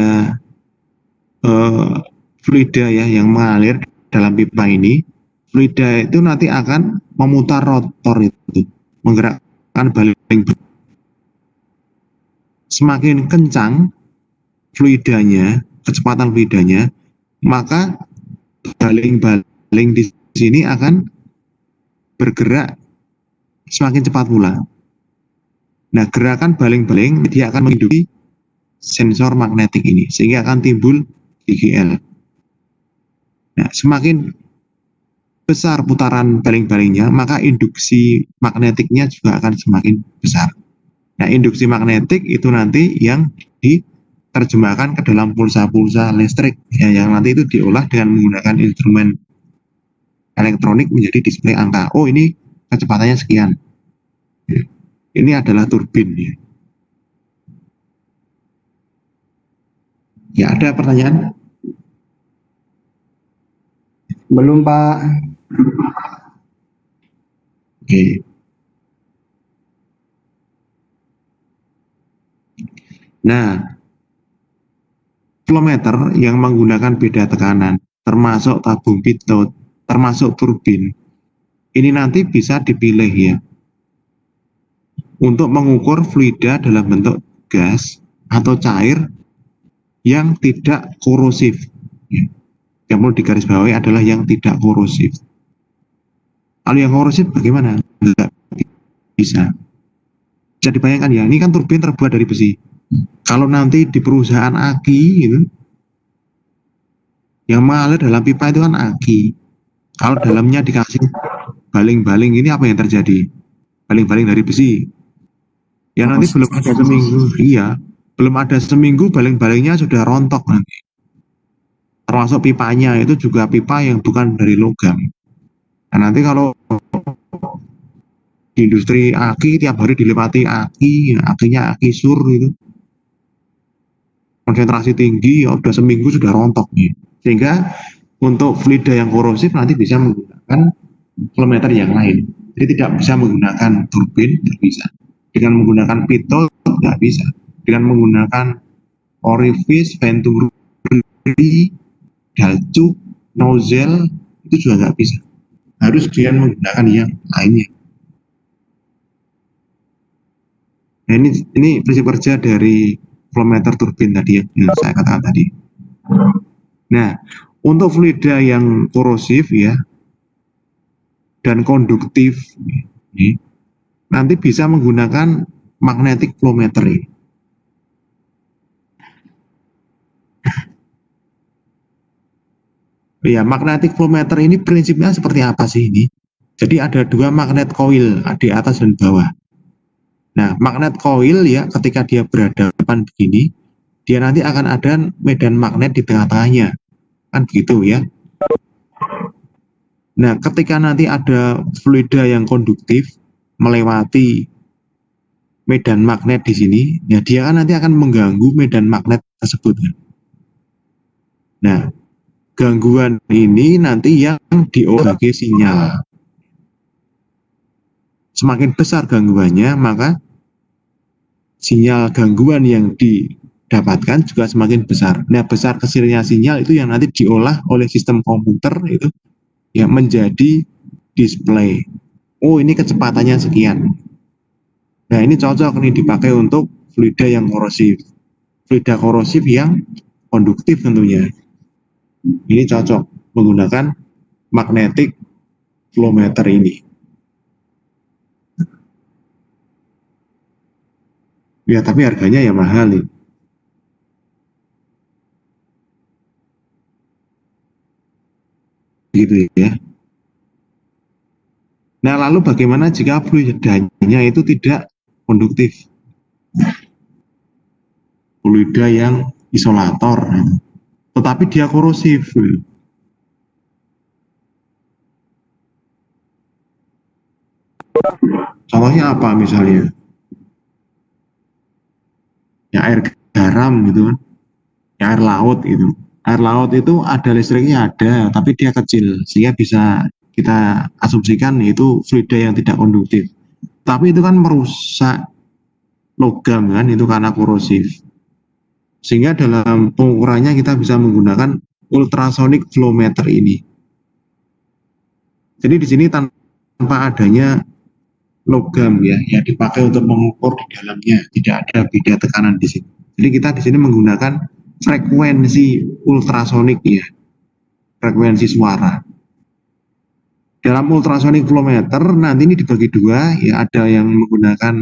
fluida ya yang mengalir dalam pipa ini, fluida itu nanti akan memutar rotor itu, menggerakkan baling-baling. Semakin kencang fluidanya, kecepatan fluidanya, maka baling-baling di sini akan bergerak semakin cepat pula. Nah, gerakan baling-baling dia akan menghidupi sensor magnetik ini, sehingga akan timbul GGL. Nah, semakin besar putaran baling-balingnya, maka induksi magnetiknya juga akan semakin besar. Nah, induksi magnetik itu nanti yang diterjemahkan ke dalam pulsa-pulsa listrik, ya, yang nanti itu diolah dengan menggunakan instrumen elektronik menjadi display angka. Oh, ini kecepatannya sekian. Ini adalah turbin. Ya, ada pertanyaan?
Belum, Pak.
Oke. Nah, kilometer yang menggunakan beda tekanan, termasuk tabung pitot, termasuk turbin, ini nanti bisa dipilih ya, untuk mengukur fluida dalam bentuk gas atau cair yang tidak korosif. Yang perlu digarisbawahi adalah yang tidak korosif. Kalau yang korosif bagaimana? Enggak bisa. Bisa dibayangkan ya, ini kan turbin terbuat dari besi. Kalau nanti di perusahaan aki gitu, yang mengalir dalam pipa itu kan aki. Kalau dalamnya dikasih baling-baling, ini apa yang terjadi? Baling-baling dari besi. Ya nanti belum ada seminggu, iya, belum ada seminggu baling-balingnya sudah rontok nanti. Termasuk pipanya itu juga pipa yang bukan dari logam. Nah, nanti kalau di industri aki tiap hari dilewati aki, ya, akinya aki sur itu, konsentrasi tinggi, ya udah seminggu sudah rontok nih. Sehingga untuk fluida yang korosif nanti bisa menggunakan kilometer yang lain. Jadi tidak bisa menggunakan turbin, tidak bisa. Dengan menggunakan pitot tidak bisa. Dengan menggunakan orifice, venturi, dalcuk, nozzle itu juga nggak bisa. Harus dengan menggunakan yang lainnya. Nah, ini prinsip kerja dari kilometer turbin tadi yang saya katakan tadi. Nah, untuk fluida yang korosif ya dan konduktif ini, nanti bisa menggunakan magnetic flowmetry. Ya, magnetic flowmeter ini prinsipnya seperti apa sih ini? Jadi ada dua magnet coil di atas dan bawah. Nah, magnet coil ya ketika dia berhadapan begini, dia nanti akan ada medan magnet di tengah-tengahnya. Kan begitu ya. Nah, ketika nanti ada fluida yang konduktif melewati medan magnet di sini, ya dia kan nanti akan mengganggu medan magnet tersebut. Nah, gangguan ini nanti yang diolah sebagai sinyal. Semakin besar gangguannya, maka sinyal gangguan yang didapatkan juga semakin besar. Nah, besar kecilnya sinyal itu yang nanti diolah oleh sistem komputer itu ya menjadi display. Oh, ini kecepatannya sekian. Nah, ini cocok nih dipakai untuk fluida yang korosif. Fluida korosif yang konduktif tentunya. Ini cocok menggunakan magnetic flowmeter ini. Ya, tapi harganya ya mahal nih. Gitu ya. Nah, lalu bagaimana jika fluidanya itu tidak konduktif? Fluida yang isolator, tetapi dia korosif. Contohnya apa misalnya? Ya air garam gitu kan, ya air laut gitu. Air laut itu ada listriknya ada, tapi dia kecil, sehingga bisa kita asumsikan itu fluida yang tidak konduktif. Tapi itu kan merusak logam kan, itu karena korosif. Sehingga dalam pengukurannya kita bisa menggunakan ultrasonic flowmeter ini. Jadi di sini tanpa adanya logam ya, yang dipakai untuk mengukur di dalamnya, tidak ada beda tekanan di sini. Jadi kita di sini menggunakan frekuensi ultrasonik ya, frekuensi suara. Dalam ultrasonic flowmeter nanti ini dibagi dua ya, ada yang menggunakan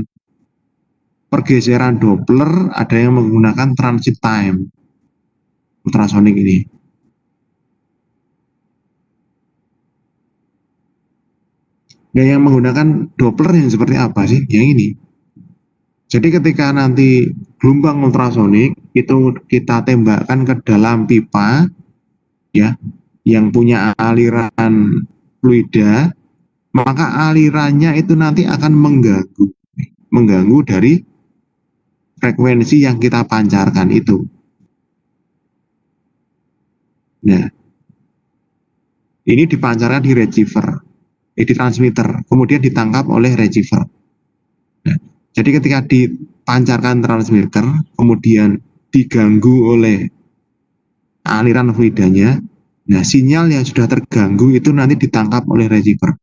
pergeseran Doppler, ada yang menggunakan transit time. Ultrasonic ini. Ya, yang menggunakan Doppler yang seperti apa sih? Yang ini. Jadi ketika nanti gelombang ultrasonik itu kita tembakkan ke dalam pipa, ya, yang punya aliran fluida, maka alirannya itu nanti akan mengganggu dari frekuensi yang kita pancarkan itu. Nah, ini dipancarkan di receiver, di transmitter, kemudian ditangkap oleh receiver. Nah, jadi ketika dipancarkan transmitter, kemudian diganggu oleh aliran fluidanya, nah sinyal yang sudah terganggu itu nanti ditangkap oleh receiver.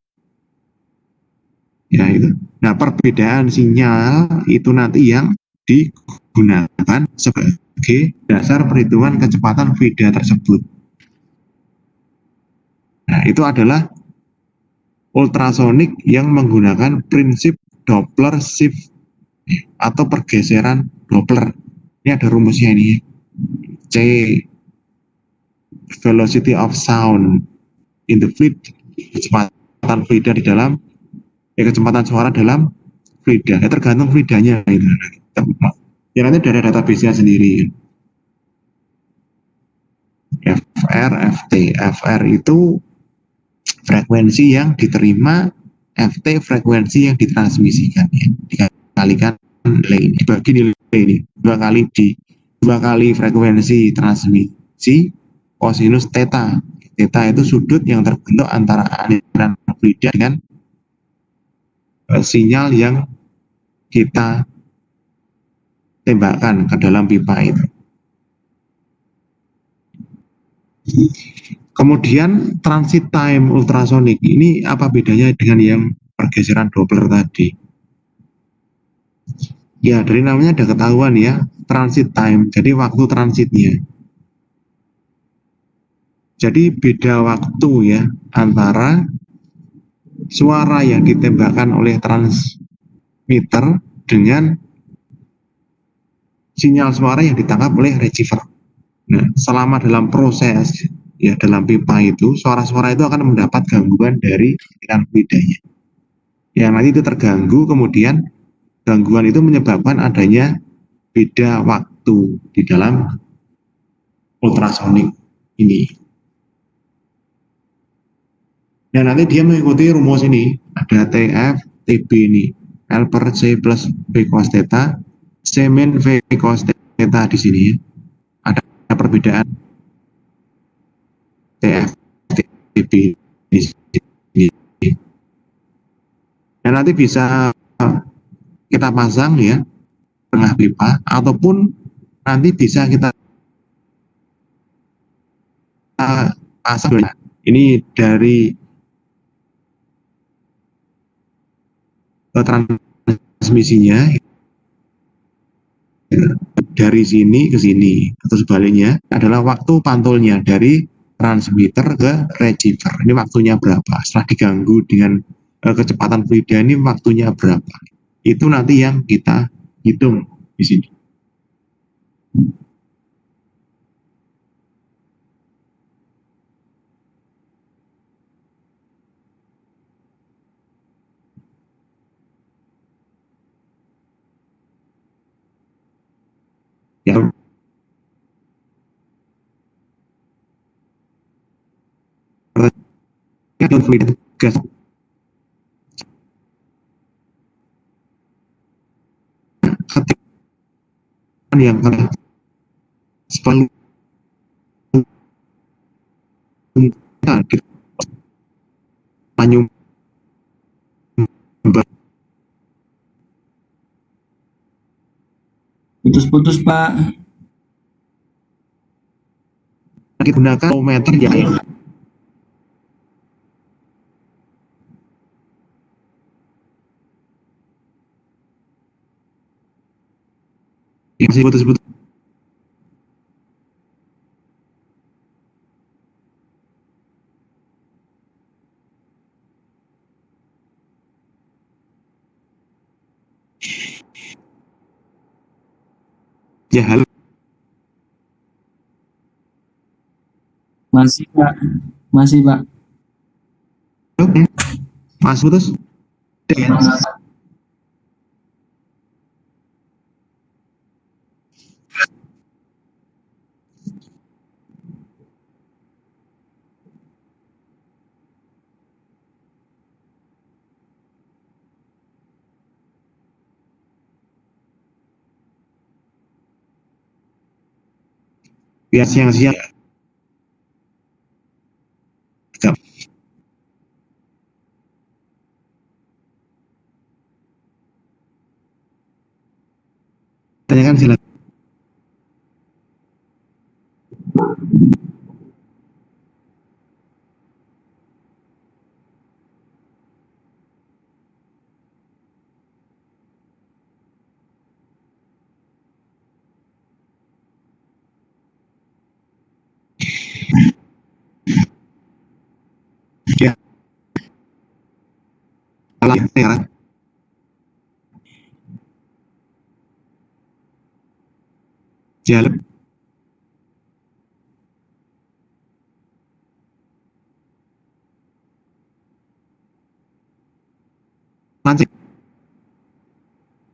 Ya itu. Nah, perbedaan sinyal itu nanti yang digunakan sebagai dasar perhitungan kecepatan fluida tersebut. Nah, itu adalah ultrasonik yang menggunakan prinsip Doppler shift atau pergeseran Doppler. Ini ada rumusnya ini. C, velocity of sound in the fluid, kecepatan fluida di dalam, kecepatan suara dalam fluida. Ya, tergantung fluidanya itu. Ya nanti dari database-nya sendiri. FR, FT. FR itu frekuensi yang diterima, FT frekuensi yang ditransmisikan, ya. Dikalikan nilai ini, dibagi nilai ini dua kali frekuensi transmisi kosinus theta. Theta itu sudut yang terbentuk antara aliran fluida dengan sinyal yang kita tembakkan ke dalam pipa itu. Kemudian transit time ultrasonik ini apa bedanya dengan yang pergeseran Doppler tadi? Ya, dari namanya ada ketahuan ya, transit time, jadi waktu transitnya. Jadi beda waktu ya antara suara yang ditembakkan oleh transmitter dengan sinyal suara yang ditangkap oleh receiver. Nah, selama dalam proses ya dalam pipa itu, suara-suara itu akan mendapat gangguan dari aliran fluidanya. Yang nanti itu terganggu, kemudian gangguan itu menyebabkan adanya beda waktu di dalam ultrasonik ini. Dan nanti dia mengikuti rumus ini, ada TF, TB ini, L per C plus V cos theta, C min V cos theta di sini. Ada perbedaan TF, TB di sini. Dan nanti bisa kita pasang ya tengah pipa, ataupun nanti bisa kita pasang. Ini dari transmisinya dari sini ke sini atau sebaliknya adalah waktu pantulnya dari transmitter ke receiver. Ini waktunya berapa? Setelah diganggu dengan kecepatan fluida ini waktunya berapa? Itu nanti yang kita hitung di sini. Ya, fluida gas yang selalu
Putus-putus, Pak.
kita gunakan meter ya. Masih putus-putus. Ya, halo.
Masih, Pak. Masih, Pak.
Mas putus. Biar siang-siang tanyakan silakan. Ya, salah sekarang. Jalan. Mancing.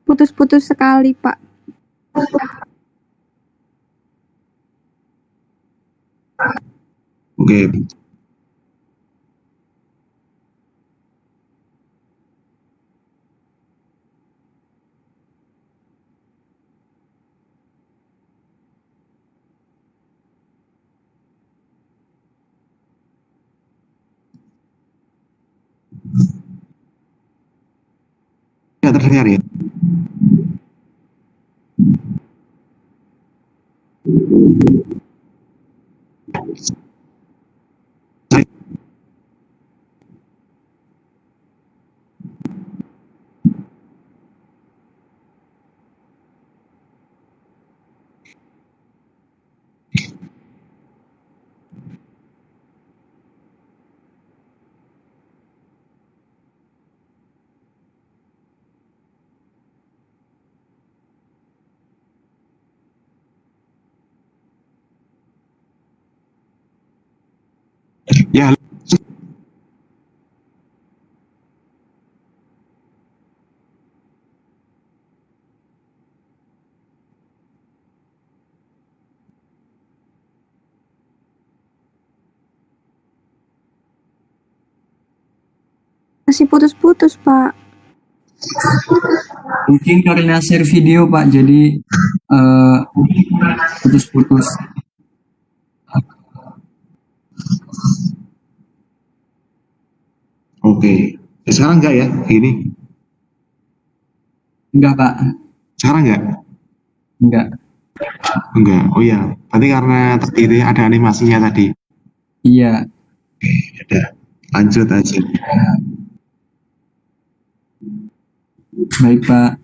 Putus-putus sekali, Pak.
Oke. Tidak terdengar ya. Ya,
Masih putus-putus, Pak.
Mungkin karena share video Pak, jadi putus-putus.
oke. Sekarang enggak ya? Ini.
Enggak Pak,
Sekarang enggak?
enggak.
Enggak. Oh ya, berarti karena tadi itu ada animasinya tadi.
Iya,
Ada. Lanjut aja.
baik Pak.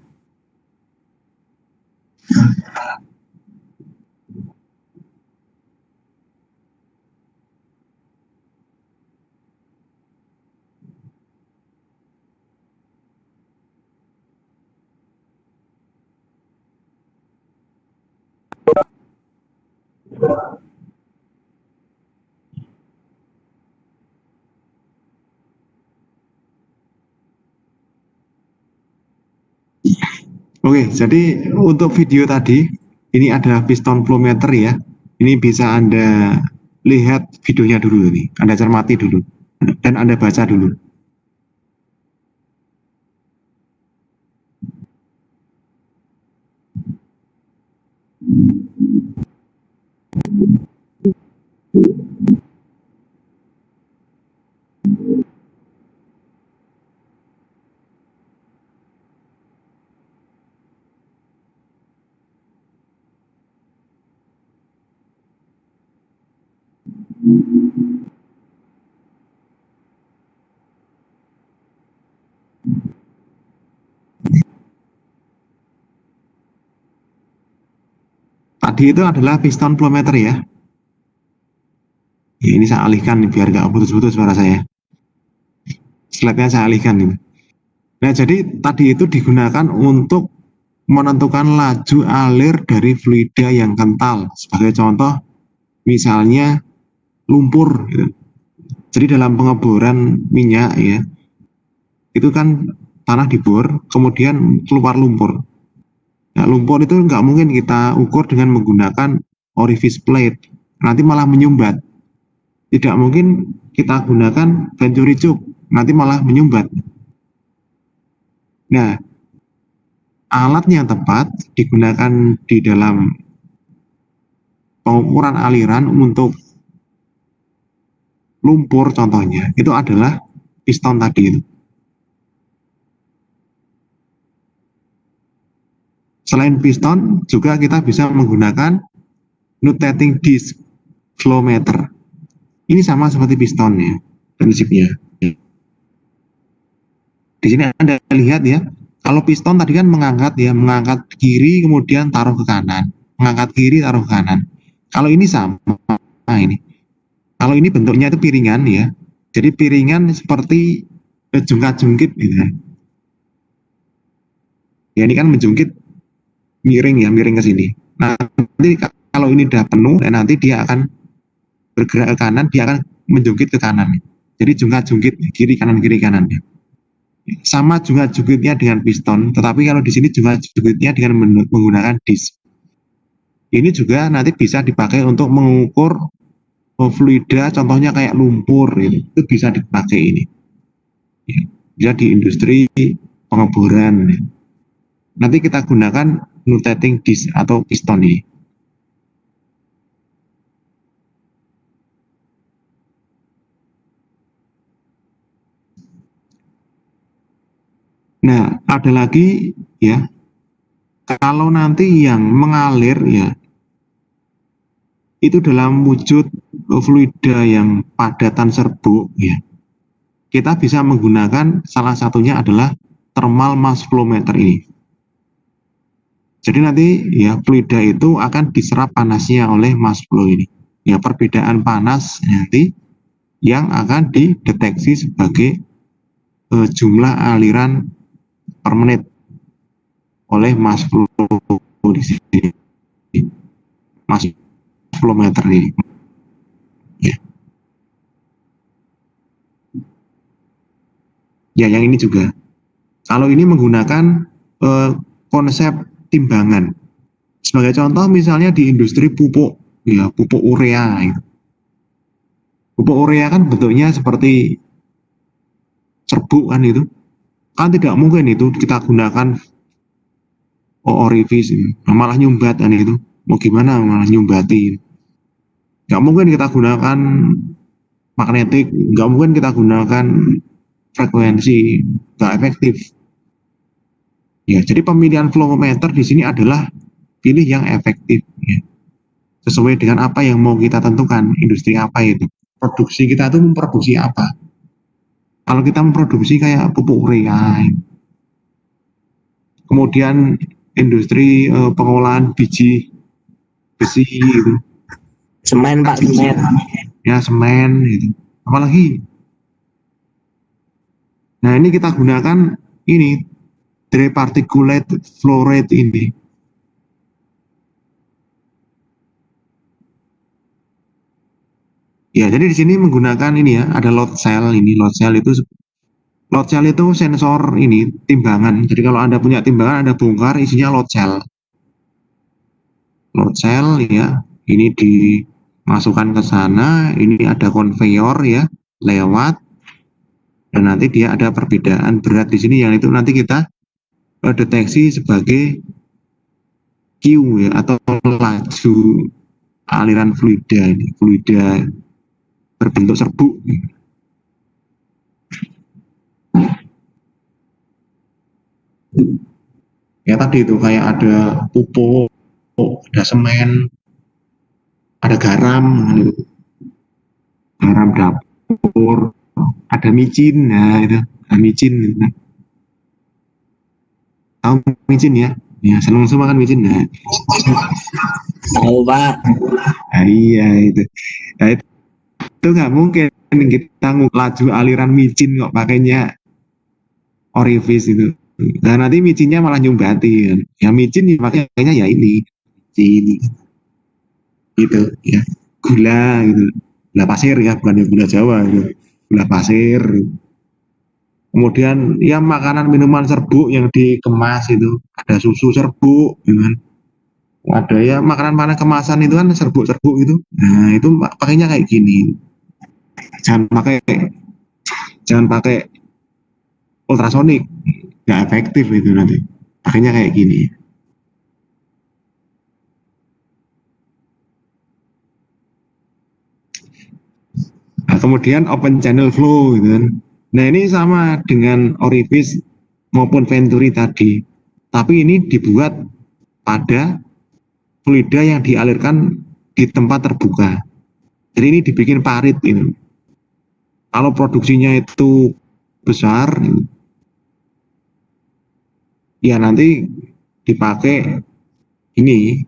Oke, jadi untuk video tadi, ini adalah piston flow meter ya. Ini bisa Anda lihat videonya dulu ini. Anda cermati dulu. Dan Anda baca dulu. Tadi itu adalah piston flow meter ya. Ya, ini saya alihkan nih, biar nggak putus-putus suara saya. Slide-nya saya alihkan ini. Nah, jadi tadi itu digunakan untuk menentukan laju alir dari fluida yang kental. Sebagai contoh, misalnya lumpur. Gitu. Jadi dalam pengeboran minyak ya, itu kan tanah dibor, kemudian keluar lumpur. Nah, lumpur itu nggak mungkin kita ukur dengan menggunakan orifice plate, nanti malah menyumbat. Tidak mungkin kita gunakan venturi tube, nanti malah menyumbat. Nah, alat yang tepat digunakan di dalam pengukuran aliran untuk lumpur contohnya, itu adalah piston tadi itu. Selain piston, juga kita bisa menggunakan rotating disc flow meter. Ini sama seperti piston ya, prinsipnya. Di sini Anda lihat ya, kalau piston tadi kan mengangkat ya, mengangkat kiri kemudian taruh ke kanan, mengangkat kiri taruh ke kanan. Kalau ini sama ini. Kalau ini bentuknya itu piringan ya, jadi piringan seperti jungkat-jungkit gitu kan. Ya ini kan menjungkit miring ya, miring ke sini. Nah, nanti kalau ini udah penuh, nanti dia akan bergerak ke kanan, dia akan menjungkit ke kanan. Jadi jungkat-jungkit kiri kanan ya. Sama jungkat-jungkitnya dengan piston, tetapi kalau di sini jungkat-jungkitnya dengan menggunakan disk. Ini juga nanti bisa dipakai untuk mengukur fluida, contohnya kayak lumpur, itu bisa dipakai ini. Bisa di industri pengeboran. Nanti kita gunakan rotating disc atau piston ini. Nah, ada lagi ya, kalau nanti yang mengalir ya, itu dalam wujud fluida yang padatan serbuk ya, kita bisa menggunakan salah satunya adalah thermal mass flow meter ini. Jadi nanti ya fluida itu akan diserap panasnya oleh mass flow ini. Ya, perbedaan panas nanti yang akan dideteksi sebagai jumlah aliran per menit oleh mass flow di sini. Mass flow meter ini. Ya. Ya, yang ini juga. Kalau ini menggunakan konsep timbangan. Sebagai contoh misalnya di industri pupuk, ya pupuk urea. Gitu. Pupuk urea kan bentuknya seperti serbuk kan itu. Kan tidak mungkin itu kita gunakan orifice, malah nyumbat kan itu. Mau gimana malah nyumbati. Nggak mungkin kita gunakan magnetik, nggak mungkin kita gunakan frekuensi, nggak efektif. Ya, jadi pemilihan flow meter di sini adalah pilih yang efektif, ya. Sesuai dengan apa yang mau kita tentukan, industri apa itu. Produksi kita itu memproduksi apa. Kalau kita memproduksi kayak pupuk urea, kemudian industri pengolahan biji besi gitu.
Semen Pak, semen.
Ya, semen gitu. Apalagi. Nah, ini kita gunakan ini dry particulate flow rate ini. Ya, jadi di sini menggunakan ini ya, ada load cell ini. Load cell itu sensor ini, timbangan. Jadi kalau Anda punya timbangan, Anda bongkar isinya load cell. Load cell ya, ini dimasukkan ke sana, ini ada conveyor ya, lewat. Dan nanti dia ada perbedaan berat di sini yang itu nanti kita deteksi sebagai Q ya, atau laju aliran fluida ini, fluida berbentuk serbuk. Ya tadi itu kayak ada pupuk, ada semen, ada garam, gitu. Garam dapur, ada micin, nah itu, ada micin. Gitu. Tahu micin ya? Ya, senang semua kan micin. Nah.
Tahu Pak.
Nah, iya itu. Nah, itu nggak mungkin kita laju aliran micin kok pakainya orifice itu. Nah nanti micinnya malah nyumbati kan. Ya micin ya makanya ya ini micin gitu ya, gula gitu, gula pasir ya, bukan gula Jawa gitu. Gula pasir Kemudian ya makanan minuman serbuk yang dikemas itu, ada susu serbuk, gitu kan. Ada ya makanan-makanan kemasan itu kan serbuk-serbuk itu. Nah, itu pakainya kayak gini. Jangan pakai jangan pakai ultrasonik, nggak efektif itu nanti. Pakainya kayak gini. Nah, kemudian open channel flow gitu kan. Nah, ini sama dengan orifice maupun venturi tadi. Tapi ini dibuat pada fluida yang dialirkan di tempat terbuka. Jadi ini dibikin parit ini. Kalau produksinya itu besar, ya nanti dipakai ini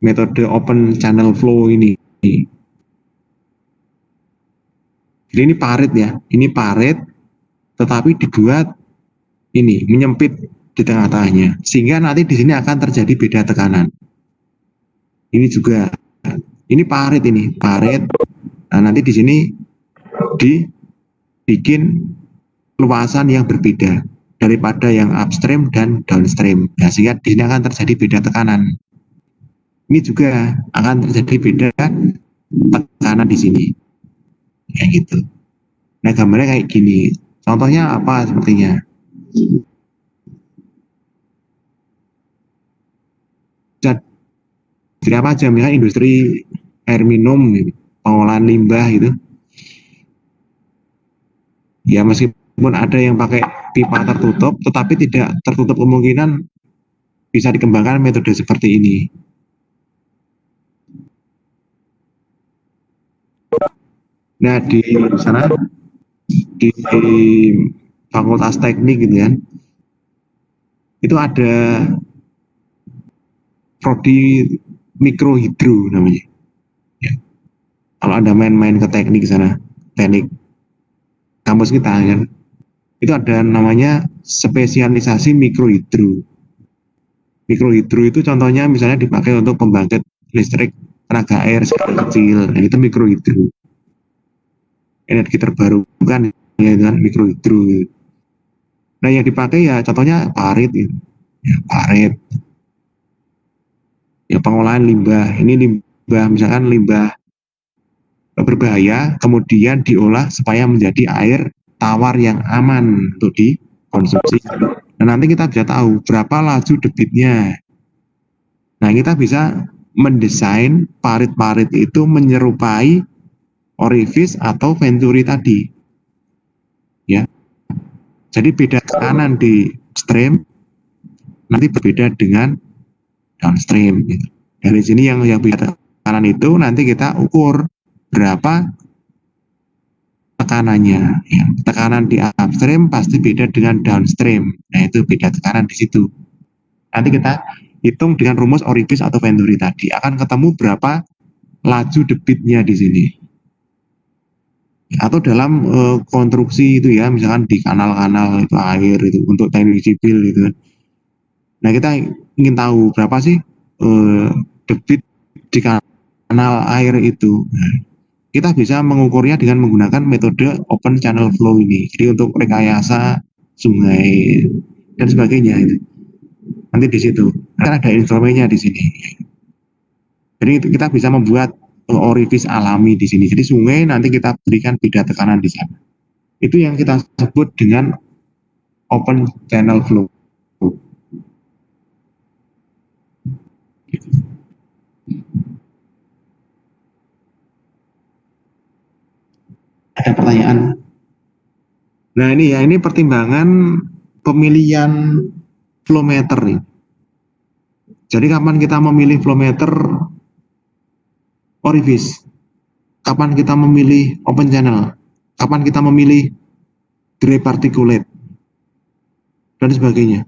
metode open channel flow ini. Jadi ini parit ya, ini parit, tetapi dibuat ini menyempit di tengah-tengahnya, sehingga nanti di sini akan terjadi beda tekanan. Ini juga, ini parit ini, parit. Nah, nanti di sini dibikin luasan yang berbeda daripada yang upstream dan downstream. Nah, sehingga di sini akan terjadi beda tekanan. Ini juga akan terjadi beda tekanan di sini. Kayak gitu. Nah, gambarnya kayak gini. Contohnya apa sepertinya? Jadi apa aja, misalnya industri air minum, pengolahan limbah gitu. Ya meskipun ada yang pakai pipa tertutup, tetapi tidak tertutup kemungkinan bisa dikembangkan metode seperti ini. Nah, di sana di Fakultas Teknik gitu kan, itu ada prodi mikrohidro namanya. Ya. Kalau Anda main-main ke teknik sana, teknik kampus kita kan, itu ada namanya spesialisasi mikrohidro. Mikrohidro itu contohnya misalnya dipakai untuk pembangkit listrik tenaga air skala kecil, nah, itu mikrohidro. Energi terbarukan ya kan, mikrohidro. Nah, yang dipakai ya contohnya parit ya, parit. Ya pengolahan limbah. Ini limbah misalkan limbah berbahaya, kemudian diolah supaya menjadi air tawar yang aman untuk dikonsumsi. Nah, nanti kita bisa tahu berapa laju debitnya. Nah, kita bisa mendesain parit-parit itu menyerupai orifice atau venturi tadi. Ya. Jadi beda tekanan di stream nanti berbeda dengan downstream. Gitu. Dari sini yang beda tekanan itu nanti kita ukur berapa tekanannya. Ya. Tekanan di upstream pasti beda dengan downstream. Nah, itu beda tekanan di situ. Nanti kita hitung dengan rumus orifice atau venturi tadi. Akan ketemu berapa laju debitnya di sini. Atau dalam konstruksi itu ya, misalkan di kanal-kanal itu air itu untuk teknik sipil gitu. Nah, kita ingin tahu berapa sih debit di kanal air itu. Nah, kita bisa mengukurnya dengan menggunakan metode open channel flow ini. Jadi untuk rekayasa sungai dan sebagainya itu. Nanti di situ. Kan ada instrumennya di sini. Jadi kita bisa membuat orifice alami di sini. Jadi sungai nanti kita berikan beda tekanan di sana. Itu yang kita sebut dengan open channel flow. Ada pertanyaan? Nah, ini ya, ini pertimbangan pemilihan flow meter nih. Jadi kapan kita memilih flow meter orifice? Kapan kita memilih open channel? Kapan kita memilih dry particulate? Dan sebagainya.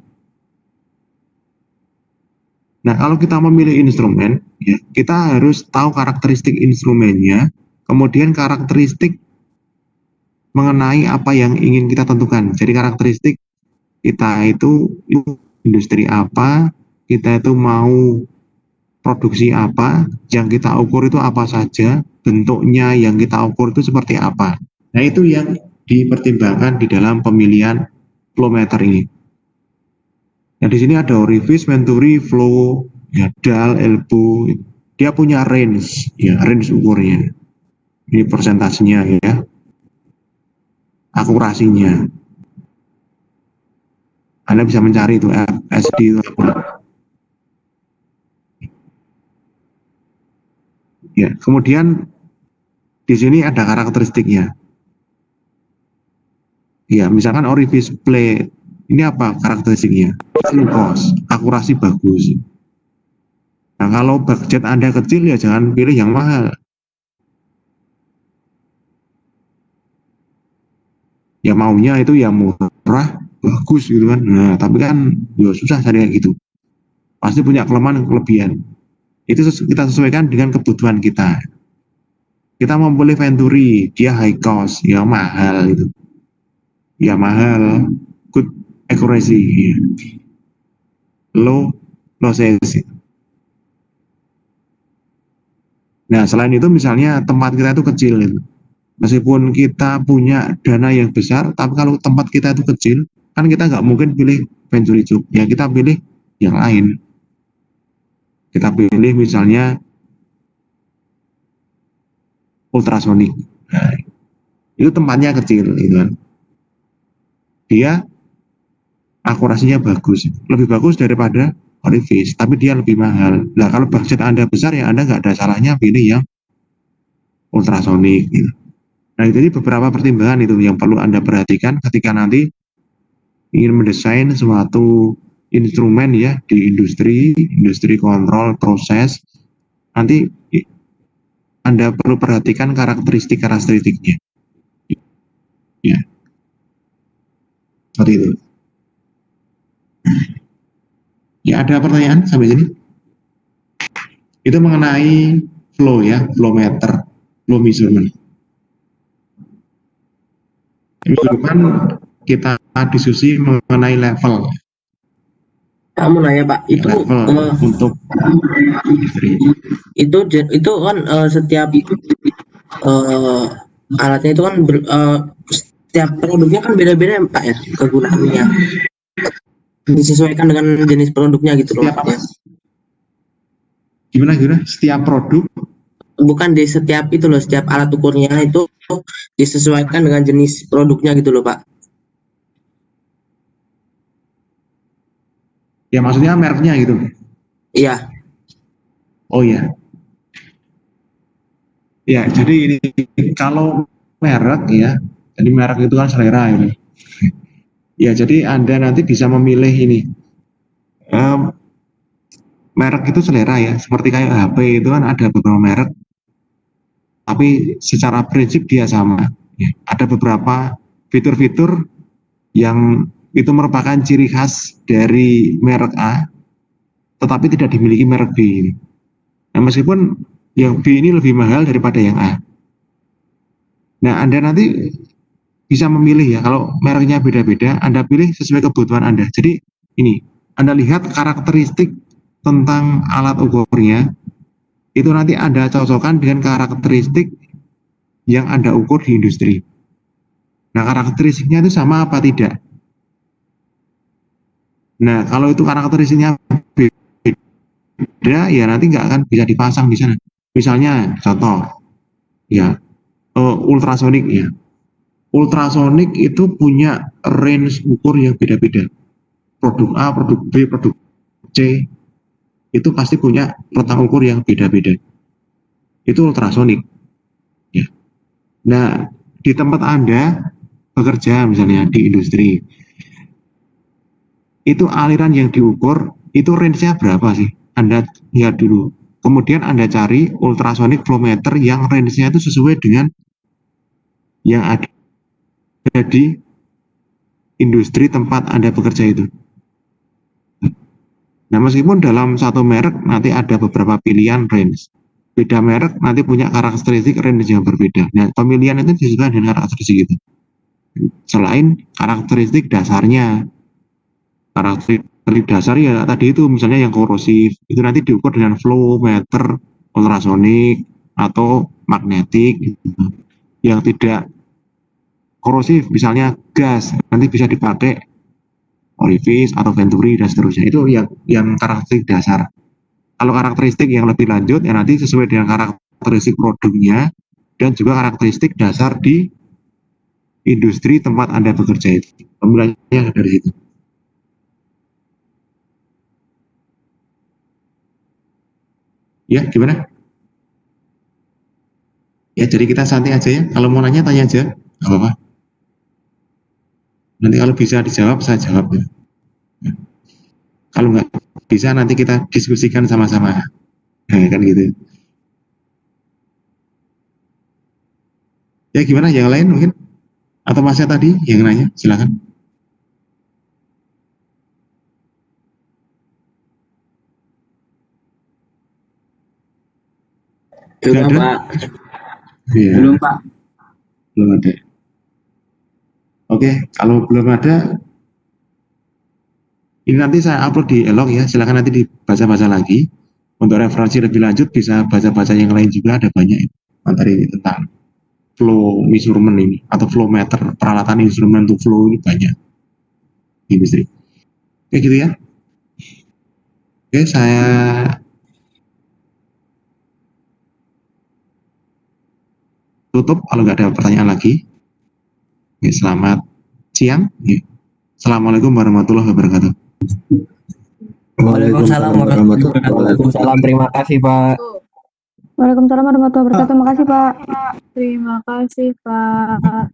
Nah, kalau kita memilih instrumen, ya, kita harus tahu karakteristik instrumennya, kemudian karakteristik mengenai apa yang ingin kita tentukan. Jadi karakteristik kita itu industri apa, kita itu mau produksi apa, yang kita ukur itu apa saja, bentuknya yang kita ukur itu seperti apa. Nah, itu yang dipertimbangkan di dalam pemilihan flow meter ini. Nah, di sini ada orifice, venturi, flow, ya, dal, elbow. Dia punya range, ya, range ukurnya. Ini persentasenya, ya, akurasinya. Anda bisa mencari itu FSD itu apa. Ya, kemudian di sini ada karakteristiknya. Ya, misalkan orifice plate, ini apa karakteristiknya? Low cost, akurasi bagus. Nah, kalau budget Anda kecil ya jangan pilih yang mahal. Ya maunya itu yang murah, bagus gitu kan. Nah, tapi kan ya susah cari kayak gitu. Pasti punya kelemahan kelebihan. Itu kita sesuaikan dengan kebutuhan kita. Kita mau beli venturi, dia high cost, ya mahal itu. Ya mahal, good accuracy, ya. Low losses. Nah, selain itu misalnya tempat kita itu kecil itu. Meskipun kita punya dana yang besar, tapi kalau tempat kita itu kecil, kan kita nggak mungkin pilih venturi tube. Ya kita pilih yang lain. Kita pilih misalnya ultrasonic. Nah, itu tempatnya kecil, gitu kan. Dia akurasinya bagus, lebih bagus daripada orifice, tapi dia lebih mahal. Nah, kalau budget Anda besar ya Anda nggak ada salahnya pilih yang ultrasonic. Gitu. Nah, jadi beberapa pertimbangan itu yang perlu Anda perhatikan ketika nanti ingin mendesain suatu instrumen ya di industri kontrol proses. Nanti Anda perlu perhatikan karakteristiknya. Ya, seperti itu. Ya, ada pertanyaan sampai sini? Itu mengenai flow ya, flow meter, flow measurement. Minggu depan kita diskusi mengenai level.
Kamu nanya Pak, itu
Level untuk
itu kan setiap alatnya itu kan setiap produknya kan beda-beda ya Pak ya kegunaannya. Disesuaikan dengan jenis produknya gitu loh.
Setiap apa? Gimana? Setiap produk?
Bukan di setiap itu loh, setiap alat ukurnya itu disesuaikan dengan jenis produknya gitu loh Pak.
Ya maksudnya mereknya gitu.
Iya.
Oh ya. Ya, jadi ini kalau merek ya, jadi merek itu kan selera ini. Ya, jadi Anda nanti bisa memilih ini. Merek itu selera ya, seperti kayak HP itu kan ada beberapa merek, tapi secara prinsip dia sama. Ya, ada beberapa fitur-fitur yang itu merupakan ciri khas dari merek A, tetapi tidak dimiliki merek B. Nah, meskipun yang B ini lebih mahal daripada yang A. Nah, Anda nanti bisa memilih ya, kalau mereknya beda-beda, Anda pilih sesuai kebutuhan Anda. Jadi ini, Anda lihat karakteristik tentang alat ukurnya, itu nanti Anda cocokkan dengan karakteristik yang Anda ukur di industri. Nah, karakteristiknya itu sama apa tidak? Nah, kalau itu karakteristiknya beda, ya nanti nggak akan bisa dipasang di sana. Misalnya, contoh, ya, ultrasonic ya. Ultrasonic itu punya range ukur yang beda-beda. Produk A, produk B, produk C, itu pasti punya rentang ukur yang beda-beda. Itu ultrasonic. Ya. Nah, di tempat Anda bekerja misalnya di industri, itu aliran yang diukur, itu range-nya berapa sih? Anda lihat dulu. Kemudian Anda cari ultrasonic flow meter yang range-nya itu sesuai dengan yang ada di industri tempat Anda bekerja itu. Nah, meskipun dalam satu merek nanti ada beberapa pilihan range. Beda merek nanti punya karakteristik range yang berbeda. Nah, pemilihan itu disesuaikan dengan karakteristik itu. Selain karakteristik dasarnya. Karakteristik dasar ya tadi itu misalnya yang korosif, itu nanti diukur dengan flow meter, ultrasonic, atau magnetik. Gitu. Yang tidak korosif, misalnya gas, nanti bisa dipakai orifice atau venturi dan seterusnya. Itu yang karakteristik dasar. Kalau karakteristik yang lebih lanjut, ya nanti sesuai dengan karakteristik produknya dan juga karakteristik dasar di industri tempat Anda bekerja itu. Pemilihannya dari situ. Ya, gimana? Ya, jadi kita santai aja ya. Kalau mau nanya, tanya aja. Nggak apa-apa. Nanti kalau bisa dijawab, saya jawab ya. Kalau nggak bisa, nanti kita diskusikan sama-sama. Nah, kan gitu. Ya, gimana? Yang lain mungkin? Atau masnya tadi yang nanya? Silakan.
Belum
ada?
Pak.
Iya,
Belum Pak.
belum ada. Oke, kalau belum ada, ini nanti saya upload di Elok ya. Silakan nanti dibaca-baca lagi. Untuk referensi lebih lanjut bisa baca-baca yang lain juga, ada banyak materi tentang flow measurement ini atau flow meter, peralatan instrumen untuk flow ini banyak di industri. Oke gitu ya. Oke, saya tutup kalau nggak ada pertanyaan lagi. Oke, selamat siang. Ya. Assalamualaikum warahmatullahi wabarakatuh.
Waalaikumsalam warahmatullahi wabarakatuh. Waalaikumsalam. Terima kasih Pak.
Waalaikumsalam warahmatullahi wabarakatuh. Makasih, Pak.
Terima kasih, Pak.